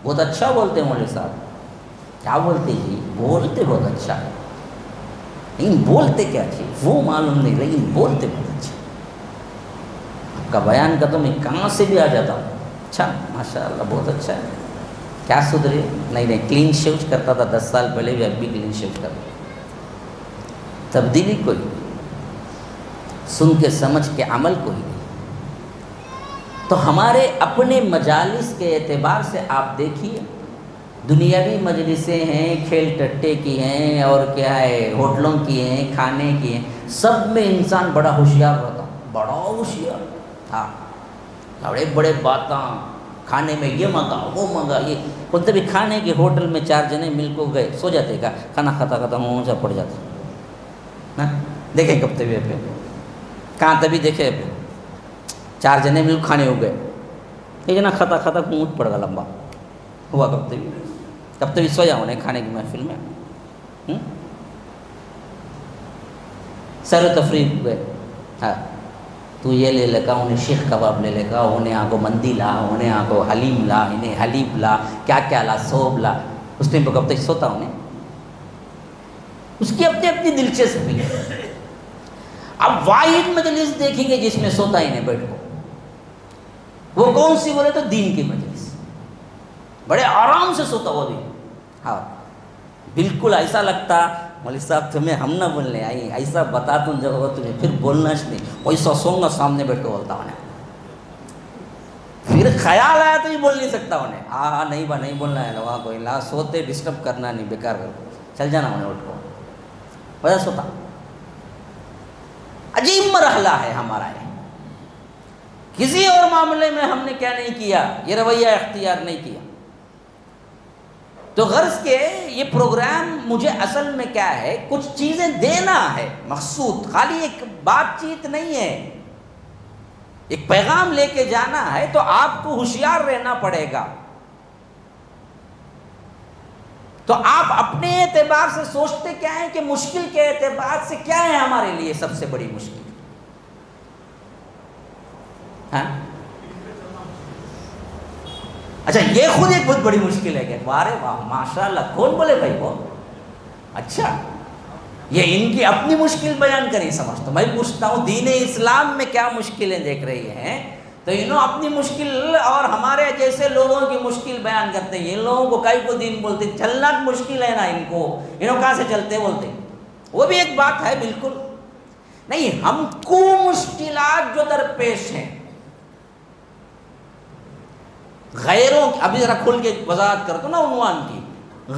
بہت اچھا بولتے ہیں مولوی صاحب، کیا بولتے جی؟ بولتے بہت اچھا ہے، لیکن بولتے کیا جی وہ معلوم نہیں، لیکن بولتے بہت اچھا۔ آپ کا بیان کا تو میں کہاں سے بھی آ جاتا ہوں، اچھا ماشاء اللہ بہت اچھا ہے، کیا سدھرے؟ نہیں کلین شیو کرتا تھا 10 سال پہلے بھی، اب بھی کلین شیو کرتا، تبدیلی کوئی نہیں، سن کے سمجھ کے عمل کوئی نہیں۔ تو ہمارے اپنے مجالس کے اعتبار سے آپ دیکھیے، دنیاوی مجلسیں ہیں، کھیل ٹٹے کی ہیں، اور کیا ہے ہوٹلوں کی ہیں، کھانے کی ہیں، سب میں انسان بڑا ہوشیار رہتا، بڑا ہوشیار۔ ہاں، بڑے بڑے باتاں، کھانے میں یہ منگا وہ منگا، یہ بولتے بھی کھانے کے ہوٹل میں 4 جنے مل کو گئے، سو جاتے کا کھانا ختم ہو جا پڑ جاتا۔ دیکھیں کب تبھی پہ کہاں تبھی دیکھے پہ 4 جنے مل کھانے ہو گئے، یہ جنا ختم اونٹ پڑ گا، لمبا ہوا کب تبھی سویا ہونے کھانے کی محفل میں، سیر و تفریح ہوئے۔ ہاں، تو یہ لے لے گا، انہیں شیخ کباب لے لے گا، انہیں آگو مندی لا، انہیں آگو حلیم لا، انہیں حلیب لا، کیا کیا لا، سوب لا، اس میں کب تک سوتا انہیں، اس کی اپنی اپنی دلچسپی ہے۔ اب واحد مجلس دیکھیں گے جس میں سوتا ہی نہیں بیٹھ کو، وہ کون سی بولے تو دین کی مجلس، بڑے آرام سے سوتا وہ بھی۔ ہاں، بالکل ایسا لگتا مولوی صاحب تمہیں ہم نہ بولنے آئی، ایسا بتا تم جب ہوگا تمہیں پھر بولنا نہیں، ویسا سوؤں گا سامنے بیٹھ کے بولتا انہیں، پھر خیال آیا تو ہی بول نہیں سکتا انہیں، ہاں نہیں نہیں بولنا ہے، وہاں کوئی لا سوتے ڈسٹرب کرنا نہیں، بیکار کر چل جانا انہیں اٹھ کو، ویسا سوتا۔ عجیب مرحلہ ہے ہمارا یہ، کسی اور معاملے میں ہم نے کیا نہیں کیا، یہ رویہ اختیار نہیں کیا۔ تو غرض کے یہ پروگرام مجھے اصل میں کیا ہے، کچھ چیزیں دینا ہے مقصود، خالی ایک بات چیت نہیں ہے، ایک پیغام لے کے جانا ہے تو آپ کو ہوشیار رہنا پڑے گا. تو آپ اپنے اعتبار سے سوچتے کیا ہیں کہ مشکل کے اعتبار سے کیا ہے ہمارے لیے سب سے بڑی مشکل؟ ہاں اچھا یہ خود ایک بہت بڑی مشکل ہے کہ وارے واہ ماشاء اللہ، کون بولے بھائی وہ؟ اچھا یہ ان کی اپنی مشکل بیان کریں سمجھتا. میں پوچھتا ہوں دین اسلام میں کیا مشکلیں دیکھ رہی ہیں تو انہوں اپنی مشکل اور ہمارے جیسے لوگوں کی مشکل بیان کرتے ہیں. ان لوگوں کو کئی کو دین بولتے، چلنا مشکل ہے نا ان کو، انہوں کہاں سے چلتے بولتے. وہ بھی ایک بات ہے بالکل نہیں. ہم کو مشکلات جو درپیش ہیں غیروں، ابھی ذرا کھل کے وضاحت کرتا ہوں نا عنوان کی،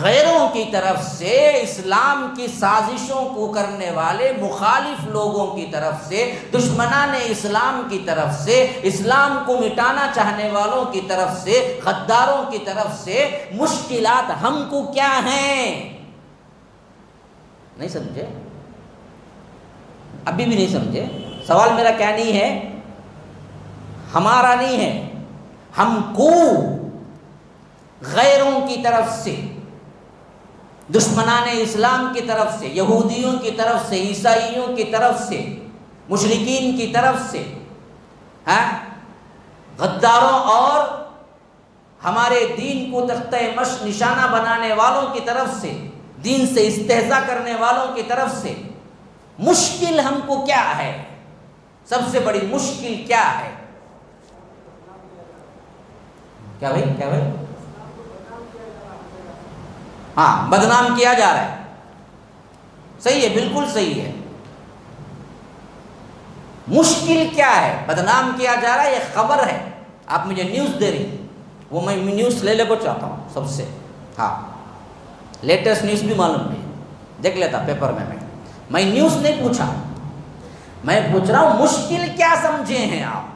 غیروں کی طرف سے اسلام کی سازشوں کو کرنے والے مخالف لوگوں کی طرف سے، دشمنان اسلام کی طرف سے، اسلام کو مٹانا چاہنے والوں کی طرف سے، غداروں کی طرف سے مشکلات ہم کو کیا ہیں؟ نہیں سمجھے؟ ابھی بھی نہیں سمجھے؟ سوال میرا کیا نہیں ہے، ہمارا نہیں ہے، ہم کو غیروں کی طرف سے، دشمنان اسلام کی طرف سے، یہودیوں کی طرف سے، عیسائیوں کی طرف سے، مشرکین کی طرف سے، غداروں اور ہمارے دین کو تختہ مشق نشانہ بنانے والوں کی طرف سے، دین سے استہزاء کرنے والوں کی طرف سے مشکل ہم کو کیا ہے؟ سب سے بڑی مشکل کیا ہے؟ کیا بھائی؟ ہاں بدنام کیا جا رہا ہے. صحیح ہے، بالکل صحیح ہے. مشکل کیا ہے؟ بدنام کیا جا رہا ہے، یہ خبر ہے. آپ مجھے نیوز دے رہی، وہ میں نیوز لے کو چاہتا ہوں سب سے. ہاں لیٹسٹ نیوز بھی معلوم نہیں، دیکھ لیتا پیپر میں نیوز نہیں پوچھا، میں پوچھ رہا ہوں مشکل کیا سمجھے ہیں آپ؟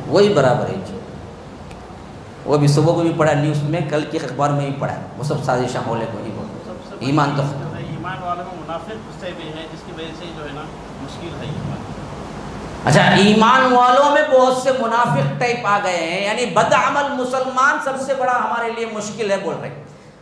وہی برابر ہے جو وہ بھی صبح کو بھی پڑھا نیوز میں، کل کی اخبار میں بھی پڑھا، وہ سب سازشاں ہولے کو نہیں بولتے. ایمان تو ایمان والوں میں منافق غصے بھی ہیں جس کی وجہ سے جو ہے نا مشکل ہے ایمان. اچھا ایمان والوں میں بہت سے منافق ٹائپ آ گئے ہیں، یعنی بدعمل مسلمان سب سے بڑا ہمارے لیے مشکل ہے بول رہے.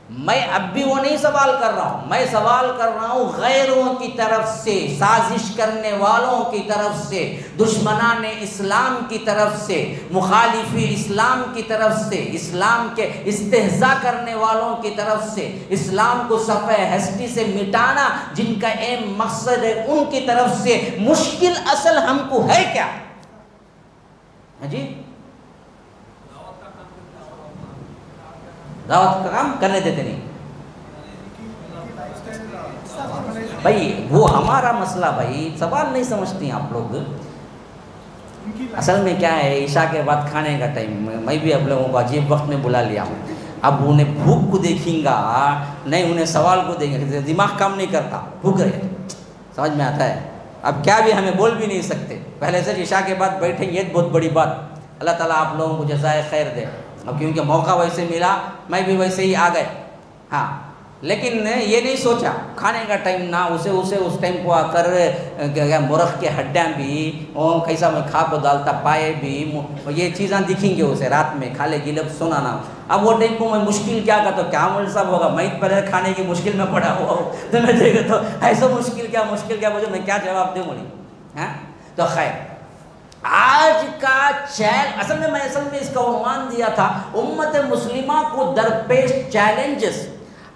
میں اب بھی وہ نہیں سوال کر رہا ہوں، میں سوال کر رہا ہوں غیروں کی طرف سے، سازش کرنے والوں کی طرف سے، دشمنان اسلام کی طرف سے، مخالفی اسلام کی طرف سے، اسلام کے استہزاء کرنے والوں کی طرف سے، اسلام کو صفحہ ہستی سے مٹانا جن کا اہم مقصد ہے، ان کی طرف سے مشکل اصل ہم کو ہے کیا؟ جی دعوت کا کام کرنے دیتے نہیں بھائی، وہ ہمارا مسئلہ بھائی، سوال نہیں سمجھتے ہیں آپ لوگ. اصل میں کیا ہے، عشاء کے بعد کھانے کا ٹائم، میں بھی آپ لوگوں کو عجیب وقت میں بلا لیا ہوں. اب انہیں بھوک کو دیکھیں گا نہیں، انہیں سوال کو دیکھیں گا، دماغ کام نہیں کرتا، بھوک رہے، سمجھ میں آتا ہے. اب کیا بھی ہمیں بول بھی نہیں سکتے، پہلے سے عشاء کے بعد بیٹھیں، یہ بہت بڑی بات. اللہ تعالیٰ آپ لوگوں کو جزائے خیر دے. اب کیونکہ موقع ویسے ملا میں بھی ویسے ہی آ گئے. ہاں لیکن یہ نہیں سوچا کھانے کا ٹائم نہ اسے اس ٹائم کو آ کر مرغ کے ہڈیاں بھی کیسا میں کھا کو ڈالتا پائے بھی، یہ چیزاں دکھیں گے اسے رات میں کھا لے گی لب سونا نہ. اب وہ ٹائم کو میں مشکل کیا کا تو کیا مول صاحب ہوگا، میں پہلے کھانے کی مشکل میں پڑا ہوا ہوں تو میں دیکھا تو ایسا مشکل کیا مجھے میں کیا جواب دوں بولی. ہاں تو خیر آج کا اصل میں اس کا عنوان دیا تھا امت مسلمہ کو درپیش چیلنجز.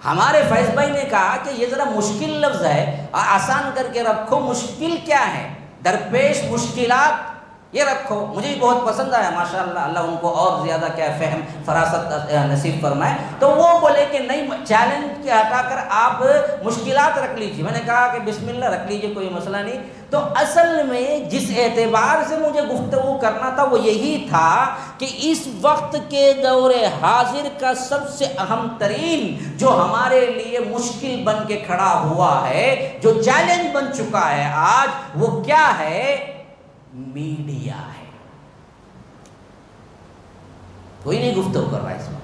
ہمارے فیض بھائی نے کہا کہ یہ ذرا مشکل لفظ ہے، آسان کر کے رکھو. مشکل کیا ہے؟ درپیش مشکلات یہ رکھو. مجھے بھی بہت پسند آیا ماشاءاللہ، اللہ ان کو اور زیادہ کیا فہم فراست نصیب فرمائے. تو وہ بولے کہ نہیں، چیلنج کے ہٹا کر آپ مشکلات رکھ لیجیے. میں نے کہا کہ بسم اللہ رکھ لیجیے، کوئی مسئلہ نہیں. تو اصل میں جس اعتبار سے مجھے گفتگو کرنا تھا وہ یہی تھا کہ اس وقت کے دور حاضر کا سب سے اہم ترین جو ہمارے لیے مشکل بن کے کھڑا ہوا ہے، جو چیلنج بن چکا ہے آج، وہ کیا ہے؟ میڈیا ہے. کوئی نہیں گفتگو کر رہا ہے اس میں.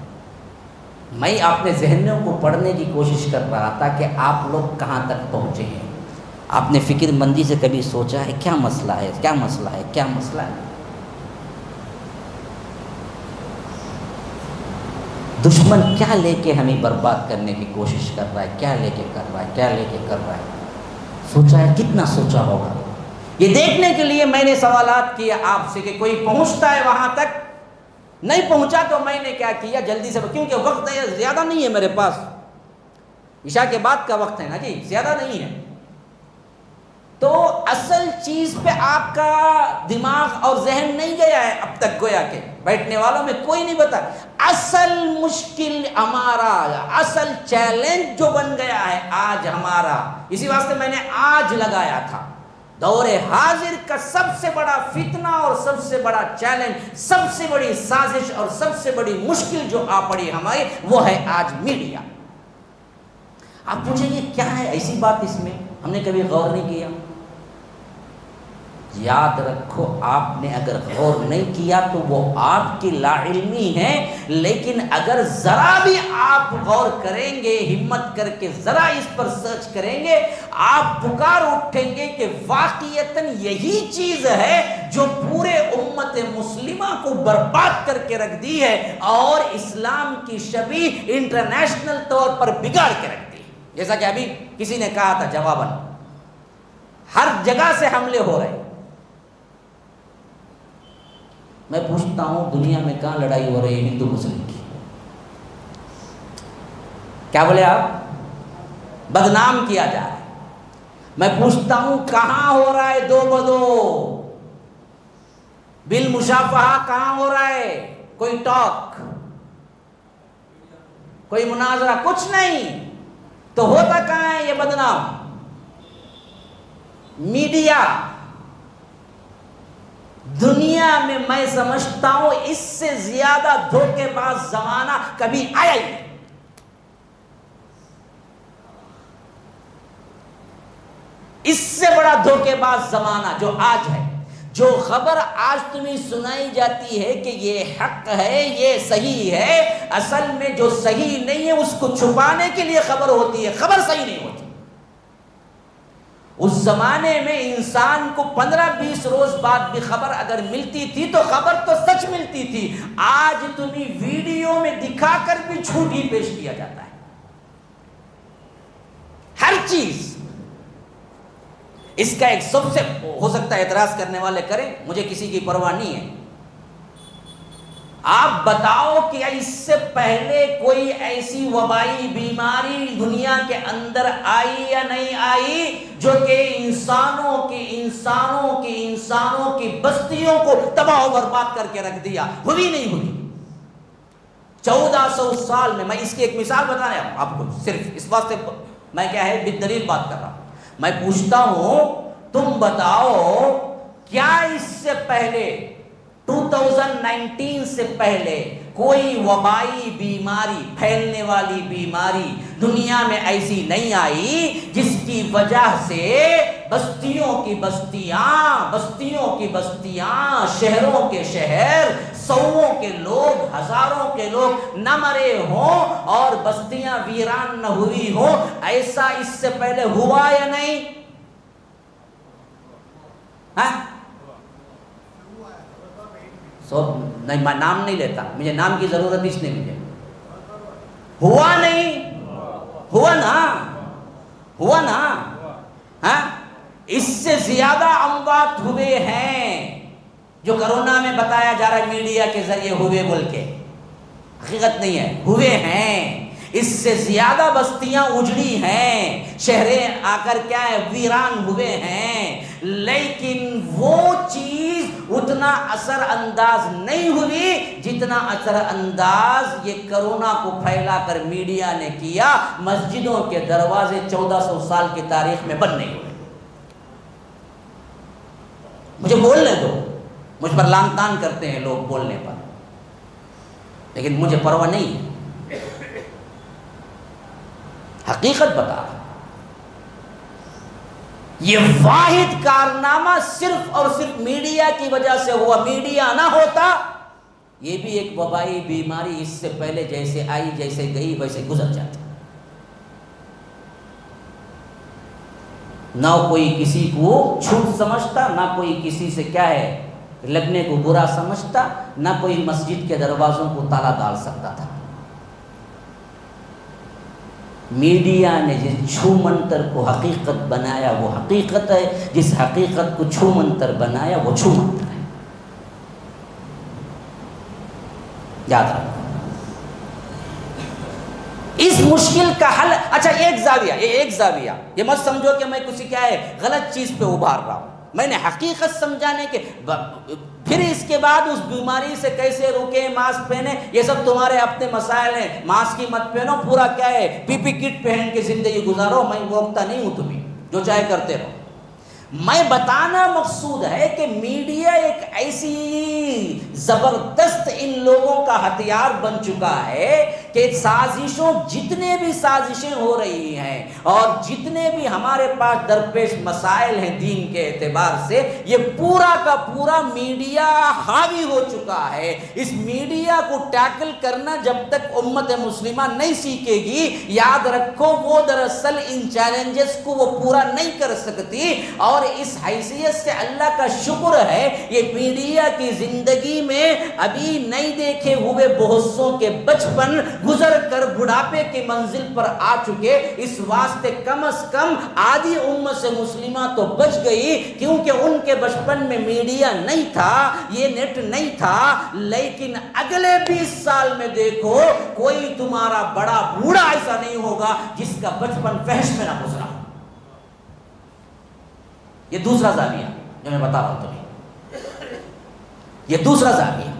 میں اپنے ذہنوں کو پڑھنے کی کوشش کر رہا تھا کہ آپ لوگ کہاں تک پہنچے ہیں. آپ نے فکر مندی سے کبھی سوچا ہے کیا مسئلہ ہے، کیا مسئلہ ہے، کیا مسئلہ ہے؟ دشمن کیا لے کے ہمیں برباد کرنے کی کوشش کر رہا ہے، کیا لے کے کر رہا ہے، کیا لے کے کر رہا ہے؟ سوچا ہے؟ کتنا سوچا ہوگا؟ یہ دیکھنے کے لیے میں نے سوالات کیے آپ سے کہ کوئی پہنچتا ہے وہاں تک. نہیں پہنچا تو میں نے کیا کیا، جلدی سے، کیونکہ وقت زیادہ نہیں ہے میرے پاس، عشاء کے بعد کا وقت ہے نا جی، زیادہ نہیں ہے. تو اصل چیز پہ آپ کا دماغ اور ذہن نہیں گیا ہے اب تک، گویا کہ بیٹھنے والوں میں کوئی نہیں بتا. اصل مشکل ہمارا، اصل چیلنج جو بن گیا ہے آج ہمارا، اسی واسطے میں نے آج لگایا تھا. دور حاضر کا سب سے بڑا فتنہ اور سب سے بڑا چیلنج، سب سے بڑی سازش اور سب سے بڑی مشکل جو آ پڑی ہماری، وہ ہے آج میڈیا. آپ پوچھیں گے کیا ہے ایسی بات اس میں، ہم نے کبھی غور نہیں کیا. یاد رکھو، آپ نے اگر غور نہیں کیا تو وہ آپ کی لا علمی ہے، لیکن اگر ذرا بھی آپ غور کریں گے، ہمت کر کے ذرا اس پر سرچ کریں گے، آپ پکار اٹھیں گے کہ واقعتاً یہی چیز ہے جو پورے امت مسلمہ کو برباد کر کے رکھ دی ہے اور اسلام کی شبیہ انٹرنیشنل طور پر بگاڑ کے رکھ دی. جیسا کہ ابھی کسی نے کہا تھا جواباً، ہر جگہ سے حملے ہو رہے ہیں. میں پوچھتا ہوں دنیا میں کہاں لڑائی ہو رہی ہے ہندو مسلم کی؟ کیا بولے آپ؟ بدنام کیا جا رہا ہے. میں پوچھتا ہوں کہاں ہو رہا ہے دو بدو، بالمشافہہ کہاں ہو رہا ہے؟ کوئی ٹاک، کوئی مناظرہ، کچھ نہیں. تو ہوتا کہاں ہے یہ بدنام؟ میڈیا. دنیا میں میں سمجھتا ہوں اس سے زیادہ دھوکے باز زمانہ کبھی آیا ہی نہیں. اس سے بڑا دھوکے باز زمانہ جو آج ہے. جو خبر آج تمہیں سنائی جاتی ہے کہ یہ حق ہے، یہ صحیح ہے، اصل میں جو صحیح نہیں ہے اس کو چھپانے کے لیے خبر ہوتی ہے، خبر صحیح نہیں ہوتی. اس زمانے میں انسان کو 15-20 روز بعد بھی خبر اگر ملتی تھی تو خبر تو سچ ملتی تھی. آج تمہیں ویڈیو میں دکھا کر بھی جھوٹ ہی پیش کیا جاتا ہے. ہر چیز. اس کا ایک سب سے ہو سکتا ہے اعتراض کرنے والے کریں، مجھے کسی کی پرواہ نہیں ہے. آپ بتاؤ کہ اس سے پہلے کوئی ایسی وبائی بیماری دنیا کے اندر آئی یا نہیں آئی جو کہ انسانوں کی بستیوں کو تباہ و برباد کر کے رکھ دیا؟ ہوئی نہیں ہوئی. 1400 سال میں، میں اس کی ایک مثال بتا رہا ہوں آپ کو، صرف اس واسطے میں کیا ہے بالدلیل بات کر رہا ہوں. میں پوچھتا ہوں تم بتاؤ کیا اس سے پہلے 2019 سے پہلے کوئی وبائی بیماری، پھیلنے والی بیماری دنیا میں ایسی نہیں آئی جس کی وجہ سے بستیوں کی بستیاں، شہروں کے شہر، سووں کے لوگ، ہزاروں کے لوگ نہ مرے ہوں اور بستیاں ویران نہ ہوئی ہوں؟ ایسا اس سے پہلے ہوا یا نہیں؟ ہاں؟ نہیں، میں نام نہیں لیتا، مجھے نام کی ضرورت اس نے مجھے. ہوا نہیں؟ ہوا نا. ہاں؟ اس سے زیادہ اموات ہوئے ہیں جو کرونا میں بتایا جا رہا ہے میڈیا کے ذریعے ہوئے بول کے. حقیقت نہیں ہے، ہوئے ہیں. اس سے زیادہ بستیاں اجڑی ہیں، شہریں آ کر کیا ہے ویران ہوئے ہیں، لیکن وہ چیز اتنا اثر انداز نہیں ہوئی جتنا اثر انداز یہ کرونا کو پھیلا کر میڈیا نے کیا. مسجدوں کے دروازے 1400 سال کی تاریخ میں بند نہیں ہوئے. مجھے بولنے دو، مجھ پر لان تان کرتے ہیں لوگ بولنے پر، لیکن مجھے پرواہ نہیں ہے. حقیقت بتا رہا. یہ واحد کارنامہ صرف اور صرف میڈیا کی وجہ سے ہوا. میڈیا نہ ہوتا یہ بھی ایک وبائی بیماری، اس سے پہلے جیسے آئی جیسے گئی ویسے گزر جاتی، نہ کوئی کسی کو چھوٹ سمجھتا، نہ کوئی کسی سے کیا ہے لگنے کو برا سمجھتا، نہ کوئی مسجد کے دروازوں کو تالا ڈال سکتا تھا۔ میڈیا نے جس چھو منتر کو حقیقت بنایا وہ حقیقت ہے، جس حقیقت کو چھو منتر بنایا وہ چھو منتر ہے، یاد رکھو۔ اس مشکل کا حل، اچھا ایک زاویہ، یہ مت سمجھو کہ میں کسی کیا ہے غلط چیز پہ ابھار رہا ہوں، میں نے حقیقت سمجھانے کے پھر اس کے بعد اس بیماری سے کیسے روکیں، ماسک پہنے، یہ سب تمہارے اپنے مسائل ہیں، ماسک ہی مت پہنو، پورا کیا ہے پی پی کٹ پہن کے زندگی گزارو، میں روکتا نہیں ہوں، تمہیں جو چاہے کرتے رہو۔ میں بتانا مقصود ہے کہ میڈیا ایک ایسی زبردست ان لوگوں کا ہتھیار بن چکا ہے کہ سازشوں، جتنے بھی سازشیں ہو رہی ہیں اور جتنے بھی ہمارے پاس درپیش مسائل ہیں دین کے اعتبار سے، یہ پورا کا پورا میڈیا حاوی ہو چکا ہے۔ اس میڈیا کو ٹیکل کرنا جب تک امت مسلمہ نہیں سیکھے گی، یاد رکھو وہ دراصل ان چیلنجز کو وہ پورا نہیں کر سکتی۔ اور اس حیثیت سے اللہ کا شکر ہے یہ میڈیا کی زندگی میں ابھی نہیں دیکھے ہوئے بہت سو کے بچپن گزر کر بڑھاپے کی منزل پر آ چکے، اس واسطے کم از کم آدھی امت سے مسلمہ تو بچ گئی، کیونکہ ان کے بچپن میں میڈیا نہیں تھا، یہ نیٹ نہیں تھا۔ لیکن اگلے 20 سال میں دیکھو کوئی تمہارا بڑا بوڑھا ایسا نہیں ہوگا جس کا بچپن فحش میں نہ گزرا۔ یہ دوسرا زاویہ جو میں بتا رہا ہوں تمہیں، یہ دوسرا زاویہ۔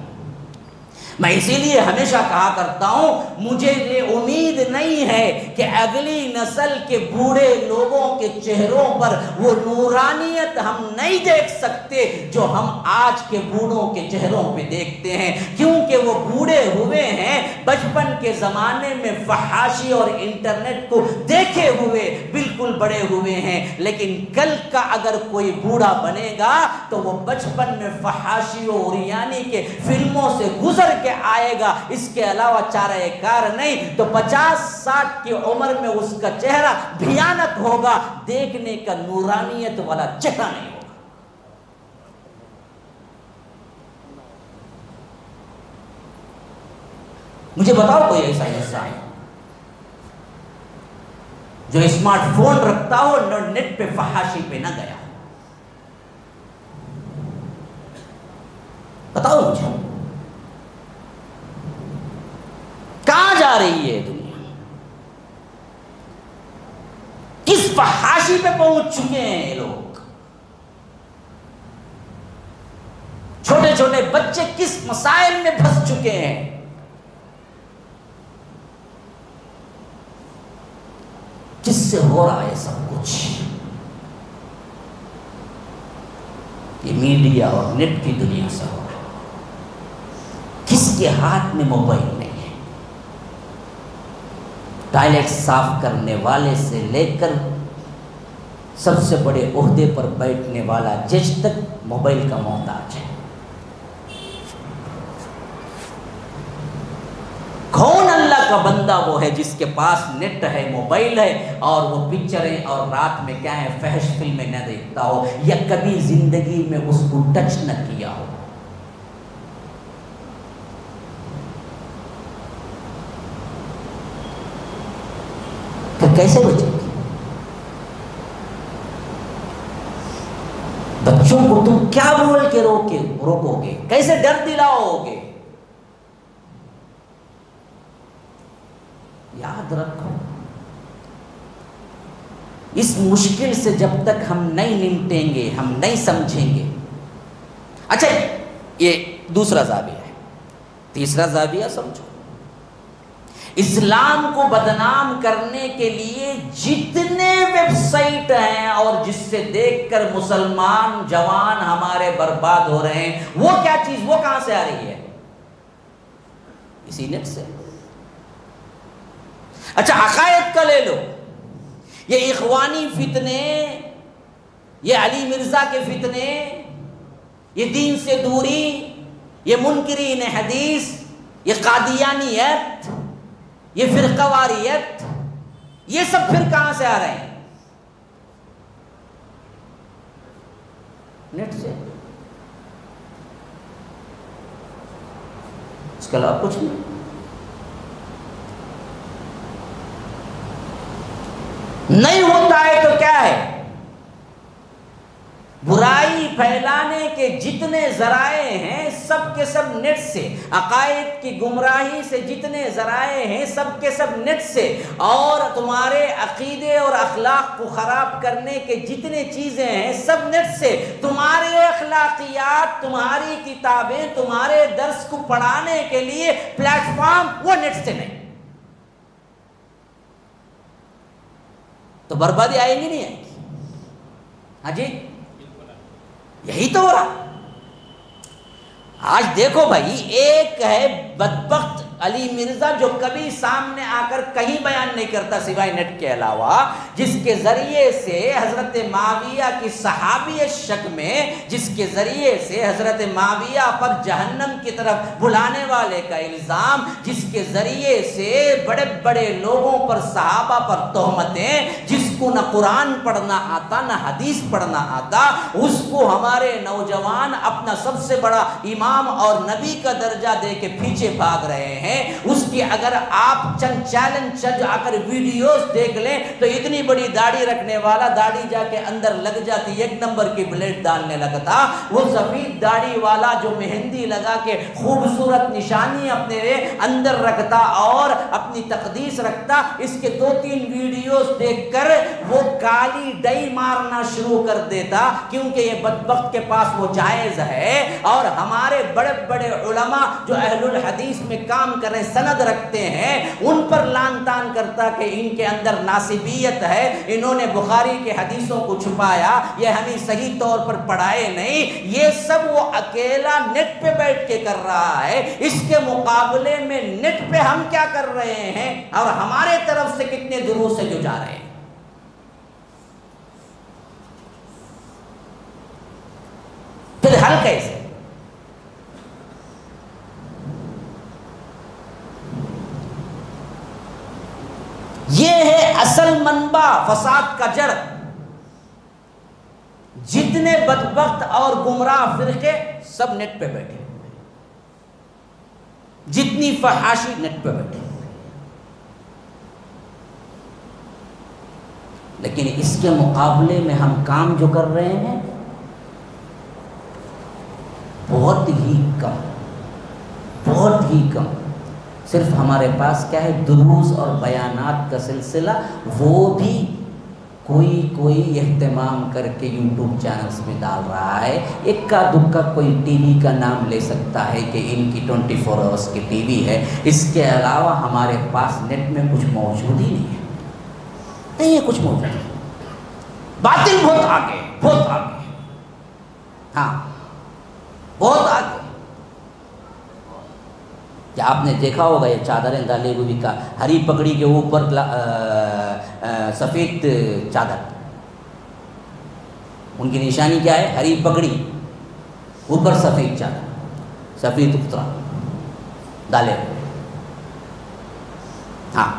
میں اسی لیے ہمیشہ کہا کرتا ہوں مجھے یہ امید نہیں ہے کہ اگلی نسل کے بوڑھے لوگوں کے چہروں پر وہ نورانیت ہم نہیں دیکھ سکتے جو ہم آج کے بوڑھوں کے چہروں پہ دیکھتے ہیں، کیونکہ وہ بوڑھے ہوئے ہیں بچپن کے زمانے میں فحاشی اور انٹرنیٹ کو دیکھے ہوئے، بالکل بڑے ہوئے ہیں۔ لیکن کل کا اگر کوئی بوڑھا بنے گا تو وہ بچپن میں فحاشیوں اور یعنی کہ فلموں سے گزر کے آئے گا، اس کے علاوہ چارہ کار نہیں، تو 50-60 کی عمر میں اس کا چہرہ بھیانک ہوگا، دیکھنے کا نورانیت والا چہرہ نہیں ہوگا۔ مجھے بتاؤ کوئی ایسا انسان جو اسمارٹ فون رکھتا ہو اور نیٹ پہ فحاشی پہ نہ گیا، بتاؤ مجھے کہاں جا رہی ہے دنیا، کس فحاشی پہ پہنچ چکے ہیں یہ لوگ، چھوٹے چھوٹے بچے کس مسائل میں پھنس چکے ہیں۔ کس سے ہو رہا ہے سب کچھ؟ یہ میڈیا اور نیٹ کی دنیا سے ہو رہا ہے۔ کس کے ہاتھ میں موبائل نہیں ہے؟ ٹوائلٹ صاف کرنے والے سے لے کر سب سے بڑے عہدے پر بیٹھنے والا جج تک موبائل کا محتاج ہے۔ کون اللہ کا بندہ وہ ہے جس کے پاس نیٹ ہے، موبائل ہے، اور وہ پکچریں اور رات میں کیا ہے فحش فلمیں نہ دیکھتا ہو، یا کبھی زندگی میں اس کو ٹچ نہ کیا ہو؟ پھر کیسے بچے گی؟ بچوں کو تم کیا بول کے روکو گے؟ کیسے ڈر دلاؤ گے؟ یاد رکھو اس مشکل سے جب تک ہم نہیں نمٹیں گے، ہم نہیں سمجھیں گے۔ اچھا یہ دوسرا زاویہ ہے، تیسرا زاویہ سمجھو۔ اسلام کو بدنام کرنے کے لیے جتنے ویب سائٹ ہیں اور جس سے دیکھ کر مسلمان جوان ہمارے برباد ہو رہے ہیں، وہ کیا چیز، وہ کہاں سے آ رہی ہے؟ اسی نیٹ سے۔ اچھا عقائد کا لے لو، یہ اخوانی فتنے، یہ علی مرزا کے فتنے، یہ دین سے دوری، یہ منکرین حدیث، یہ قادیانیت، یہ فرقہ واریت، یہ سب پھر کہاں سے آ رہے ہیں؟ نیٹ سے، اس کے علاوہ کچھ نہیں۔ نہیں ہوتا ہے تو کیا ہے؟ برائی پھیلانے کے جتنے ذرائع ہیں سب کے سب نیٹ سے، عقائد کی گمراہی سے جتنے ذرائع ہیں سب کے سب نیٹ سے، اور تمہارے عقیدے اور اخلاق کو خراب کرنے کے جتنے چیزیں ہیں سب نیٹ سے۔ تمہارے اخلاقیات، تمہاری کتابیں، تمہارے درس کو پڑھانے کے لیے پلیٹ فارم وہ نیٹ سے نہیں، تو بربادی آئے گی نہیں آئے گی؟ ہاں جی، یہی تو ہو رہا۔ آج دیکھو بھائی، ایک ہے بدبخت علی مرزا جو کبھی سامنے آ کر کہیں بیان نہیں کرتا سوائے نیٹ کے علاوہ، جس کے ذریعے سے حضرت معاویہ کی صحابیت شک میں، جس کے ذریعے سے حضرت معاویہ پر جہنم کی طرف بلانے والے کا الزام، جس کے ذریعے سے بڑے بڑے لوگوں پر، صحابہ پر تہمتیں، جس کو نہ قرآن پڑھنا آتا نہ حدیث پڑھنا آتا، اس کو ہمارے نوجوان اپنا سب سے بڑا امام اور نبی کا درجہ دے کے پیچھے بھاگ رہے ہیں۔ اس کی اگر آپ چند چیلنج آ کر ویڈیوز دیکھ لیں تو اتنی بڑی داڑھی رکھنے والا داڑھی جا کے اندر لگ جاتی، ایک نمبر کی بلیڈ ڈالنے لگتا، وہ سفید داڑھی والا جو مہندی لگا کے خوبصورت نشانی اپنے اندر رکھتا اور اپنی تقدیس رکھتا، اس کے 2-3 ویڈیوز دیکھ کر وہ کالی ڈئی مارنا شروع کر دیتا، کیونکہ یہ بدبخت کے پاس وہ جائز ہے۔ اور ہمارے بڑے بڑے علماء جو اہل الحدیث میں کام کر رہے، سند رکھتے ہیں، ان پر لان تان کرتا کہ ان کے اندر ناسبیت ہے، انہوں نے بخاری کے حدیثوں کو چھپایا، یہ ہمیں صحیح طور پر پڑھائے نہیں۔ یہ سب وہ اکیلا نیٹ پہ بیٹھ کے کر رہا ہے، اس کے مقابلے میں نیٹ پہ ہم کیا کر رہے ہیں اور ہمارے طرف سے کتنے دروس ہیں جو جا رہے ہیں۔ پھر حل کیسے؟ یہ ہے اصل منبع فساد کا جڑ۔ جتنے بدبخت اور گمراہ فرقے سب نیٹ پہ بیٹھے، جتنی فحاشی نیٹ پہ بیٹھے، لیکن اس کے مقابلے میں ہم کام جو کر رہے ہیں بہت ہی کم، بہت ہی کم۔ صرف ہمارے پاس کیا ہے، دروس اور بیانات کا سلسلہ، وہ بھی کوئی اہتمام کر کے یوٹیوب چینلز میں ڈال رہا ہے۔ اکا دکا کوئی ٹی وی کا نام لے سکتا ہے کہ ان کی 24 آورس کی ٹی وی ہے، اس کے علاوہ ہمارے پاس نیٹ میں کچھ موجود ہی نہیں ہے، نہیں ہے کچھ موجود ہے۔ باطل بہت آگے، بہت آگے، ہاں بہت آگے۔ کیا آپ نے دیکھا ہوگا یہ چادریں ڈالے ہوئی کا، ہری پگڑی کے اوپر سفید چادر، ان کی نشانی کیا ہے؟ ہری پگڑی، اوپر سفید چادر، سفید اترا ڈالے ہوئے، ہاں۔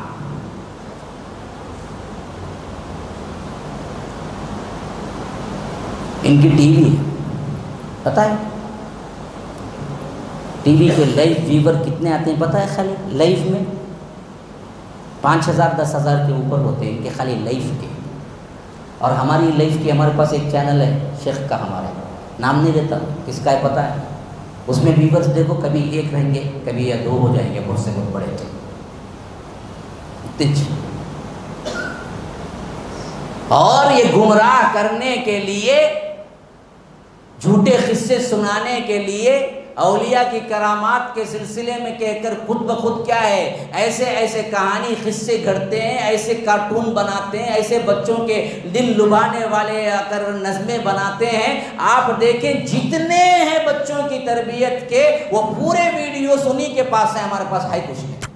ان کی ٹی وی پتہ ہے، ٹی وی کے لائیو ویور کتنے آتے ہیں پتہ ہے؟ خالی لائیو میں 5000 10,000 کے اوپر ہوتے ہیں ان کے، خالی لائیو کے۔ اور ہماری لائیو کی، ہمارے پاس ایک چینل ہے شیخ کا، ہمارا نام نہیں لیتا، کس کا ہے پتہ ہے؟ اس میں ویورز دیکھو، کبھی 1 رہیں گے، کبھی یا 2 ہو جائیں گے، بہت سے بہت بڑے تھے۔ اور یہ گمراہ کرنے کے لیے، جھوٹے قصے سنانے کے لیے، اولیاء کی کرامات کے سلسلے میں کہہ کر خود بخود کیا ہے، ایسے ایسے کہانی قصے گھڑتے ہیں، ایسے کارٹون بناتے ہیں، ایسے بچوں کے دل لبھانے والے کر نظمیں بناتے ہیں۔ آپ دیکھیں جتنے ہیں بچوں کی تربیت کے، وہ پورے ویڈیوز انہی کے پاس ہیں، ہمارے پاس ہے کچھ نہیں۔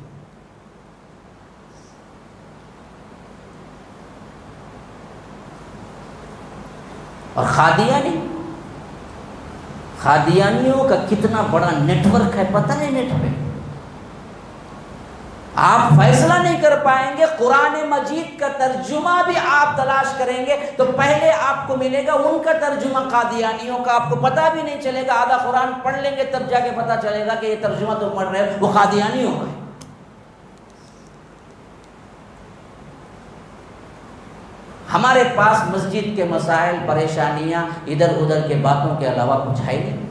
اور قادیانیوں کا کتنا بڑا نیٹ ورک ہے پتہ ہے نیٹ پہ. آپ فیصلہ نہیں کر پائیں گے. قرآن مجید کا ترجمہ بھی آپ تلاش کریں گے تو پہلے آپ کو ملے گا ان کا ترجمہ قادیانیوں کا. آپ کو پتہ بھی نہیں چلے گا. آدھا قرآن پڑھ لیں گے تب جا کے پتہ چلے گا کہ یہ ترجمہ تو پڑھ رہے وہ قادیانیوں کا ہے. ہمارے پاس مسجد کے مسائل پریشانیاں ادھر ادھر کے باتوں کے علاوہ کچھ ہے نہیں.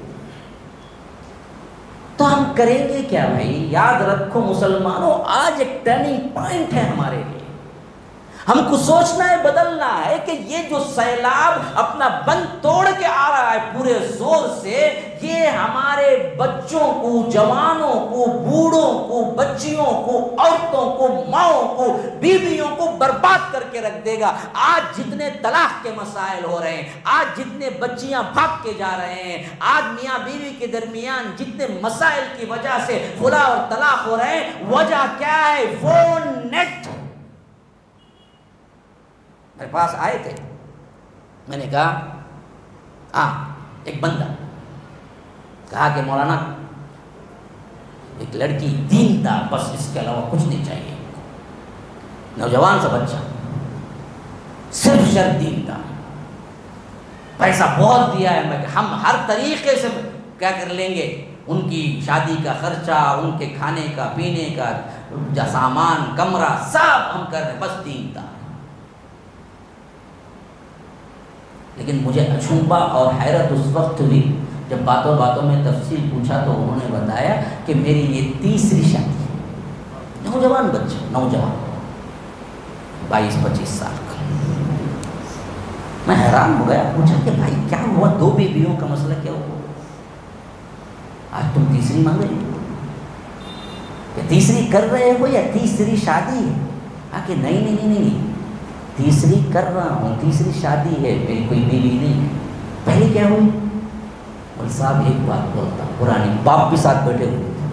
تو ہم کریں گے کیا بھائی؟ یاد رکھو مسلمانوں، آج ایک ٹرننگ پوائنٹ ہے ہمارے لیے. ہم کو سوچنا ہے، بدلنا ہے کہ یہ جو سیلاب اپنا بند توڑ کے آ رہا ہے پورے زور سے، یہ ہمارے بچوں کو، جوانوں کو، بوڑھوں کو، بچیوں کو، عورتوں کو، ماؤں کو، بیویوں کو برباد کر کے رکھ دے گا. آج جتنے طلاق کے مسائل ہو رہے ہیں، آج جتنے بچیاں بھاگ کے جا رہے ہیں، آج میاں بیوی کے درمیان جتنے مسائل کی وجہ سے خلا اور طلاق ہو رہے ہیں، وجہ کیا ہے؟ Phone, net. میرے پاس آئے تھے، میں نے کہا ایک بندہ کہا کہ مولانا ایک لڑکی دین دار، بس اس کے علاوہ کچھ نہیں چاہیے. نوجوان سا بچہ، صرف شرط دین دار. پیسہ بہت دیا ہے، ہم ہر طریقے سے کیا کر لیں گے، ان کی شادی کا خرچہ، ان کے کھانے کا، پینے کا سامان، کمرہ سب ہم کر رہے ہیں، بس دین دار. لیکن مجھے اچھوبا اور حیرت اس وقت ہوئی جب باتوں باتوں میں تفصیل پوچھا تو انہوں نے بتایا کہ میری یہ تیسری شادی ہے. نوجوان بچہ، نوجوان 22-25 سال کا. میں حیران ہو گیا، پوچھا کہ بھائی کیا ہوا، 2 بیویوں کا مسئلہ کیا ہوا؟ آج تم تیسری مانگ رہے ہو، یا تیسری کر رہے ہو، یا تیسری شادی ہے؟ کہ نہیں، تیسری کر رہا ہوں، تیسری شادی ہے، میری کوئی بیوی نہیں ہے. پہلے کیا ہوئی؟ اور صاحب ایک بات بولتا ہوں، پرانی باپ بھی ساتھ بیٹھے ہوئے تھے.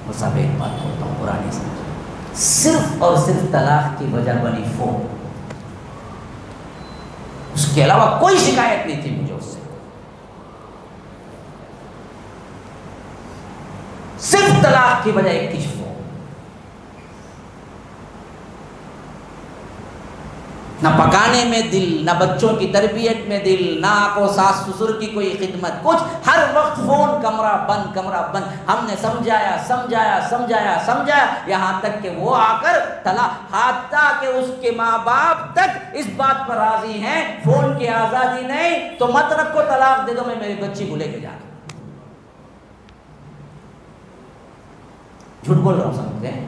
اور صاحب ایک بات بولتا ہوں، پرانی سمجھ، صرف اور صرف طلاق کی وجہ بنی فون. اس کے علاوہ کوئی شکایت نہیں تھی مجھے اس سے. صرف طلاق کی وجہ ایک تھی فون. نہ پکانے میں دل، نہ بچوں کی تربیت میں دل، نہ کو ساس سسر کی کوئی خدمت، کچھ. ہر وقت فون، کمرہ بند، کمرہ بند. ہم نے سمجھایا یہاں تک کہ وہ آ کر حتیٰ کہ اس کے ماں باپ تک اس بات پر راضی ہیں فون کی آزادی نہیں تو مت رکھو، طلاق دے دو، میں میری بچی کو لے کے جا. جھوٹ بول رہا ہوں سمجھتے ہیں؟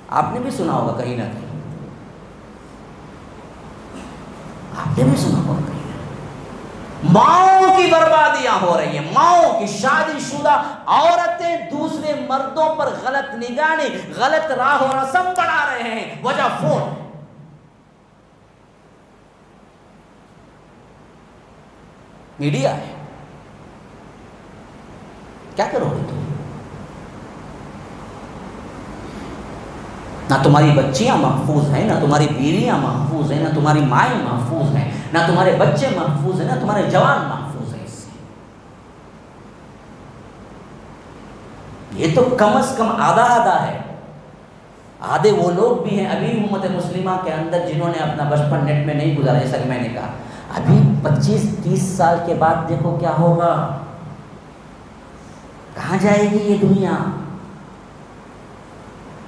آپ نے بھی سنا ہوگا کہیں نہ کہیں، آپ نے بھی سنا ہوگا کہیں نہ کہیں. ماؤں کی بربادیاں ہو رہی ہیں، ماؤں کی. شادی شدہ عورتیں دوسرے مردوں پر غلط نگاہیں، غلط راہ و رسم بڑھا رہے ہیں، وجہ فون. میڈیا ہے. کیا کرو گے تم؟ نہ تمہاری بچیاں محفوظ ہیں، نہ تمہاری بیویاں محفوظ ہیں، نہ تمہاری مائیں محفوظ ہیں، نہ تمہارے بچے محفوظ ہیں، نہ تمہارے جوان محفوظ ہیں. اس سے یہ تو کم از کم آدھا ہے. آدھے وہ لوگ بھی ہیں ابھی امت مسلمہ کے اندر جنہوں نے اپنا بچپن نیٹ میں نہیں گزارا. جیسا کہ میں نے کہا، ابھی 25-30 سال کے بعد دیکھو کیا ہوگا، کہاں جائے گی یہ دنیا،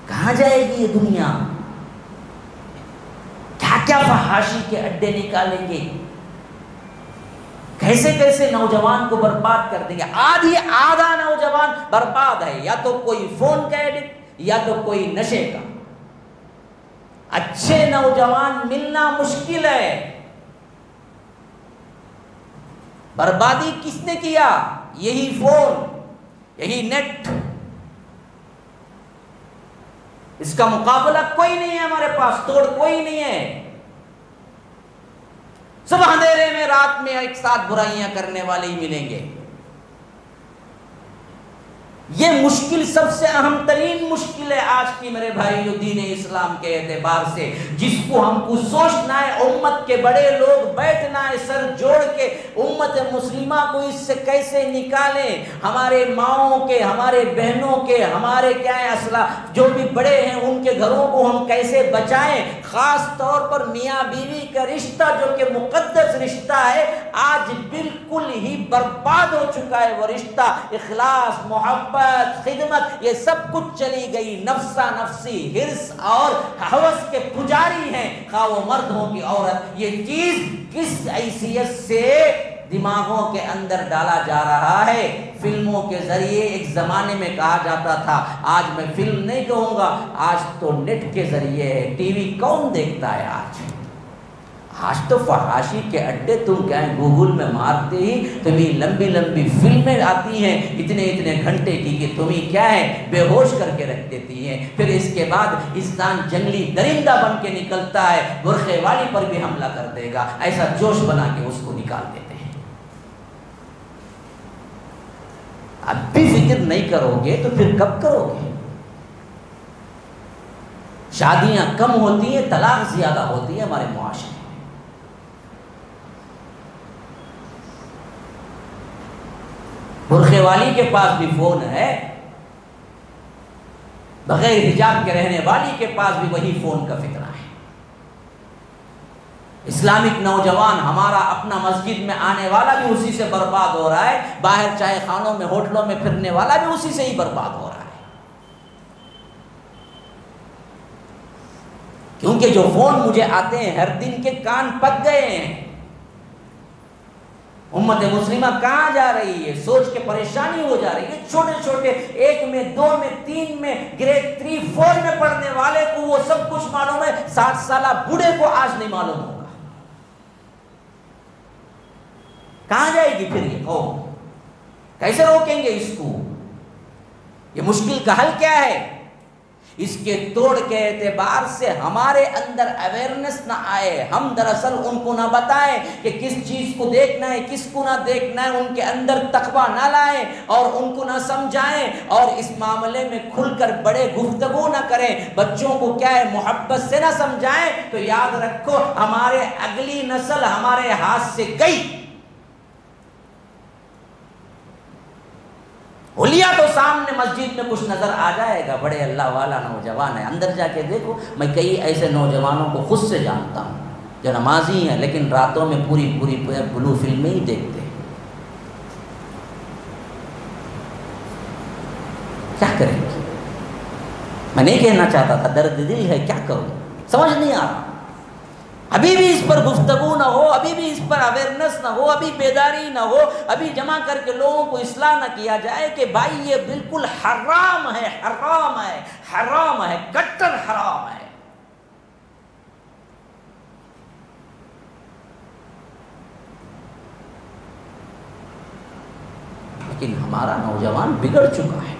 کہاں جائے گی یہ دنیا. کیا کیا فحاشی کے اڈے نکالیں گے، کیسے کیسے نوجوان کو برباد کر دیں گے. آدھا نوجوان برباد ہے، یا تو کوئی فون کا ایڈکٹ، یا تو کوئی نشے کا. اچھے نوجوان ملنا مشکل ہے. بربادی کس نے کیا؟ یہی فون، یہی نیٹ. اس کا مقابلہ کوئی نہیں ہے ہمارے پاس، توڑ کوئی نہیں ہے. سب اندھیرے میں رات میں ایک ساتھ برائیاں کرنے والے ہی ملیں گے. یہ مشکل سب سے اہم ترین مشکل ہے آج کی میرے بھائی جو دین اسلام کے اعتبار سے، جس کو ہم کو سوچنا ہے، امت کے بڑے لوگ بیٹھنا ہے سر جوڑ کے، امت مسلمہ کو اس سے کیسے نکالیں، ہمارے ماؤں کے، ہمارے بہنوں کے، ہمارے کیا ہے جو بھی بڑے ہیں ان کے گھروں کو ہم کیسے بچائیں۔ خاص طور پر میاں بیوی کا رشتہ جو کہ مقدس رشتہ ہے، آج بالکل ہی برباد ہو چکا ہے وہ رشتہ۔ اخلاص، محبت، خدمت، یہ سب کچھ چلی گئی، نفسا نفسی، حرص اور ہوس کے پجاری ہیں، خواہ وہ مرد ہو کہ عورت۔ یہ چیز کس حیثیت سے دماغوں کے اندر ڈالا جا رہا ہے؟ فلموں کے ذریعے۔ ایک زمانے میں کہا جاتا تھا، آج میں فلم نہیں کہوں گا، آج تو نیٹ کے ذریعے ہے، ٹی وی کون دیکھتا ہے آج تو فحاشی کے اڈے تم کیا ہیں، گوگل میں مارتے ہی تمہیں لمبی لمبی فلمیں آتی ہیں اتنے اتنے گھنٹے کی کہ تمہیں کیا ہے بے ہوش کر کے رکھ دیتی ہیں۔ پھر اس کے بعد انسان جنگلی درندہ بن کے نکلتا ہے، برقعے والی پر بھی حملہ کر دے گا، ایسا جوش بنا کے اس کو نکال دیتے ہیں۔ اب بھی فکر نہیں کرو گے تو پھر کب کرو گے؟ شادیاں کم ہوتی ہیں، طلاق زیادہ ہوتی ہے ہمارے معاشرے۔ برقعے والی کے پاس بھی فون ہے، بغیر حجاب کے رہنے والی کے پاس بھی وہی فون کا فکرہ ہے۔ اسلامک نوجوان ہمارا اپنا مسجد میں آنے والا بھی اسی سے برباد ہو رہا ہے، باہر چائے خانوں میں ہوٹلوں میں پھرنے والا بھی اسی سے ہی برباد ہو رہا ہے، کیونکہ جو فون مجھے آتے ہیں ہر دن کے کان پک گئے ہیں۔ امت مسلمہ کہاں جا رہی ہے؟ سوچ کے پریشانی ہو جا رہی ہے۔ چھوٹے چھوٹے 1 میں 2 میں 3 میں گریڈ 3 4 میں پڑھنے والے کو وہ سب کچھ معلوم ہے، 60 سالہ بوڑھے کو آج نہیں معلوم ہوگا۔ کہاں جائے گی پھر یہ قوم؟ کیسے روکیں گے اس کو؟ یہ مشکل کا حل کیا ہے؟ اس کے توڑ کے اعتبار سے ہمارے اندر اویئرنس نہ آئے، ہم دراصل ان کو نہ بتائیں کہ کس چیز کو دیکھنا ہے کس کو نہ دیکھنا ہے، ان کے اندر تقویٰ نہ لائیں اور ان کو نہ سمجھائیں، اور اس معاملے میں کھل کر بڑے گفتگو نہ کریں، بچوں کو کیا ہے محبت سے نہ سمجھائیں، تو یاد رکھو ہمارے اگلی نسل ہمارے ہاتھ سے گئی۔ حلیہ تو سامنے مسجد میں کچھ نظر آ جائے گا، بڑے اللہ والا نوجوان ہے، اندر جا کے دیکھو، میں کئی ایسے نوجوانوں کو خود سے جانتا ہوں جو نمازی ہیں لیکن راتوں میں پوری بلو فلمیں ہی دیکھتے ہیں۔ کیا کریں گے؟ میں نہیں کہنا چاہتا تھا، درد دل ہے، کیا کروں، سمجھ نہیں آ رہا۔ ابھی بھی اس پر گفتگو نہ ہو، ابھی بھی اس پر اویئرنس نہ ہو، ابھی بیداری نہ ہو، ابھی جمع کر کے لوگوں کو اصلاح نہ کیا جائے کہ بھائی یہ بالکل حرام ہے، حرام ہے، حرام ہے، کٹر حرام ہے۔ لیکن ہمارا نوجوان بگڑ چکا ہے،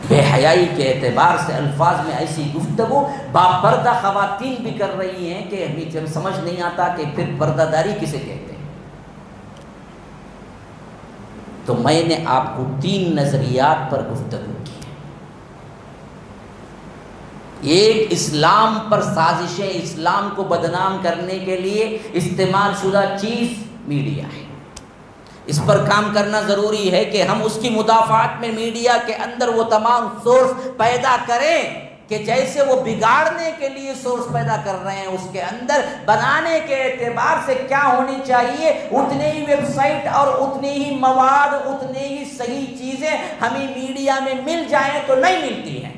بے حیائی کے اعتبار سے الفاظ میں ایسی گفتگو باپردہ خواتین بھی کر رہی ہیں کہ ہمیں جب سمجھ نہیں آتا کہ پھر پردہ داری کسے کہتے ہیں۔ تو میں نے آپ کو 3 نظریات پر گفتگو کی ہے۔ ایک، اسلام پر سازشیں، اسلام کو بدنام کرنے کے لیے استعمال شدہ چیز میڈیا ہے، اس پر کام کرنا ضروری ہے کہ ہم اس کی مدافعات میں میڈیا کے اندر وہ تمام سورس پیدا کریں کہ جیسے وہ بگاڑنے کے لیے سورس پیدا کر رہے ہیں، اس کے اندر بنانے کے اعتبار سے کیا ہونی چاہیے، اتنے ہی ویب سائٹ اور اتنے ہی مواد، اتنے ہی صحیح چیزیں ہمیں میڈیا میں مل جائیں تو نہیں ملتی ہیں۔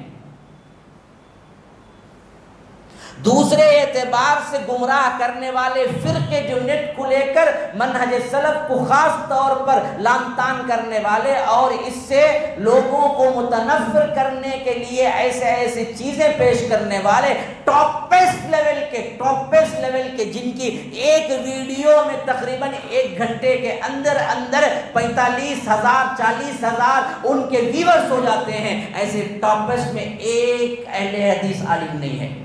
دوسرے اعتبار سے گمراہ کرنے والے فرقے جو نیٹ کو لے کر منہج سلف کو خاص طور پر لعن طعن کرنے والے اور اس سے لوگوں کو متنفر کرنے کے لیے ایسے چیزیں پیش کرنے والے، ٹاپسٹ لیول کے جن کی ایک ویڈیو میں تقریباً 1 گھنٹے کے اندر 45,000 40,000 ان کے ویورز ہو جاتے ہیں، ایسے ٹاپسٹ میں ایک اہل حدیث عالم نہیں ہے۔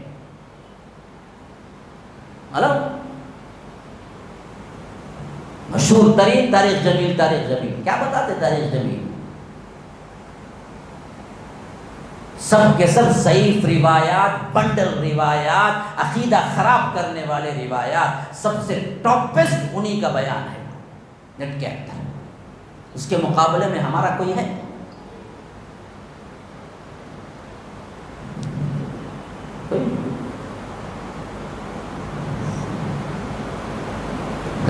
مشہور ترین تاریخ جمیل، تاریخ جمیل کیا بتاتے تاریخ جمیل؟ سب کے سب ضعیف روایات، بنڈل روایات، عقیدہ خراب کرنے والے روایات، سب سے ٹاپسٹ انہی کا بیان ہے نیٹ کے اندر۔ اس کے مقابلے میں ہمارا کوئی ہے؟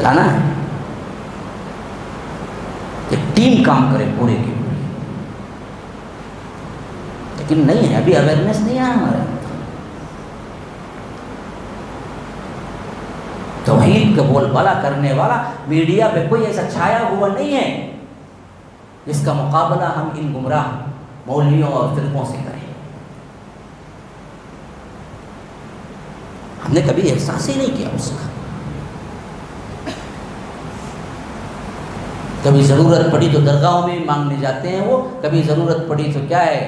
لانا ہے کہ ٹیم کام کرے پورے کی پوری، لیکن نہیں ہے، ابھی اویئرنیس نہیں ہے ہمارے اندر۔ توحید کا بول بالا کرنے والا میڈیا پہ کوئی ایسا چھایا ہوا نہیں ہے جس کا مقابلہ ہم ان گمراہ مولویوں اور فرقوں سے کریں۔ ہم نے کبھی احساس ہی نہیں کیا اس کا۔ کبھی ضرورت پڑی تو درگاہوں میں بھی مانگنے جاتے ہیں وہ، کبھی ضرورت پڑی تو کیا ہے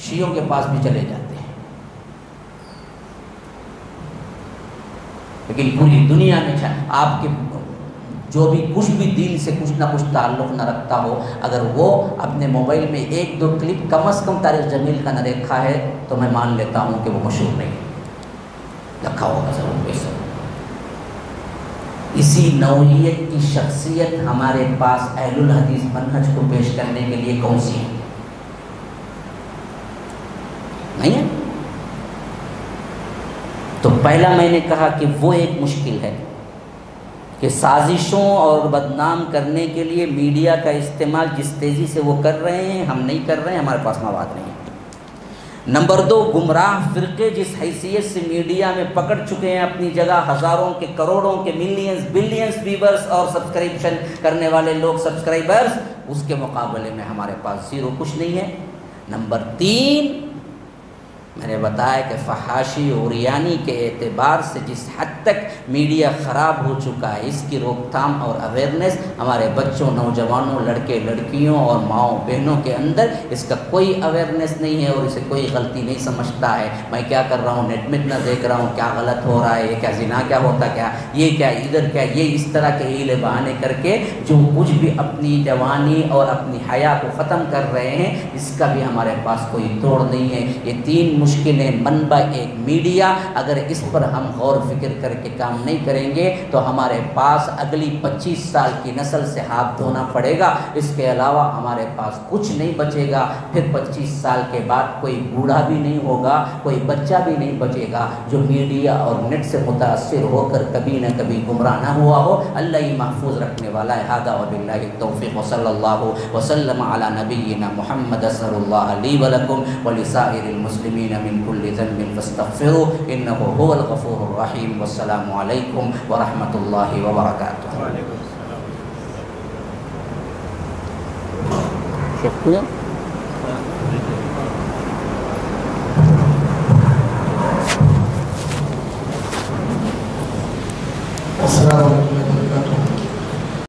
شیعوں کے پاس بھی چلے جاتے ہیں، لیکن پوری دنیا میں آپ کے جو بھی کچھ بھی دین سے کچھ نہ کچھ تعلق نہ رکھتا ہو، اگر وہ اپنے موبائل میں ایک دو کلپ کم از کم تاریخ جمیل کا نہ دیکھا ہے تو میں مان لیتا ہوں کہ وہ مشہور نہیں رکھا ہوگا ضرور پیسہ۔ اسی نوعیت کی شخصیت ہمارے پاس اہل الحدیث منہج کو پیش کرنے کے لیے کون سی ہے؟ نہیں ہے؟ تو پہلا میں نے کہا کہ وہ ایک مشکل ہے کہ سازشوں اور بدنام کرنے کے لیے میڈیا کا استعمال جس تیزی سے وہ کر رہے ہیں ہم نہیں کر رہے ہیں، ہمارے پاس مواد نہیں ہے۔ نمبر دو، گمراہ فرقے جس حیثیت سے میڈیا میں پکڑ چکے ہیں اپنی جگہ، ہزاروں کے کروڑوں کے ملینز بلینز ویورز اور سبسکرپشن کرنے والے لوگ سبسکرائبرز، اس کے مقابلے میں ہمارے پاس زیرو کچھ نہیں ہے۔ نمبر تین، میں نے بتایا کہ فحاشی اوریانی کے اعتبار سے جس حد تک میڈیا خراب ہو چکا ہے، اس کی روک تھام اور اویئرنیس ہمارے بچوں، نوجوانوں، لڑکے لڑکیوں اور ماؤں بہنوں کے اندر اس کا کوئی اویئرنیس نہیں ہے اور اسے کوئی غلطی نہیں سمجھتا ہے۔ میں کیا کر رہا ہوں، نیٹ میں اتنا دیکھ رہا ہوں، کیا غلط ہو رہا ہے، یہ کیا زنا کیا ہوتا، کیا یہ کیا ادھر کیا، یہ اس طرح کے ہیلے بہانے کر کے جو کچھ بھی اپنی جوانی اور اپنی حیا کو ختم کر رہے ہیں، اس کا بھی ہمارے پاس کوئی توڑ نہیں ہے۔ یہ تین مشکلیں منبع ایک میڈیا، اگر اس پر ہم غور فکر کر کے کام نہیں کریں گے تو ہمارے پاس اگلی 25 سال کی نسل سے ہاتھ دھونا پڑے گا، اس کے علاوہ ہمارے پاس کچھ نہیں بچے گا۔ پھر 25 سال کے بعد کوئی بوڑھا بھی نہیں ہوگا، کوئی بچہ بھی نہیں بچے گا جو میڈیا اور نیٹ سے متاثر ہو کر کبھی نہ کبھی گمراہ نہ ہوا ہو۔ اللہ ہی محفوظ رکھنے والا ہے۔ ھذا وباللہ التوفیق وصلی اللہ وسلم علی نبینا محمد، اسأل اللہ لی ولکم ولسائر المسلمین من كل ذنب فاستغفروه انه هو الغفور الرحیم۔ والسلام علیکم ورحمۃ اللہ وبرکاتہ۔ وعلیکم السلام۔ شکریہ۔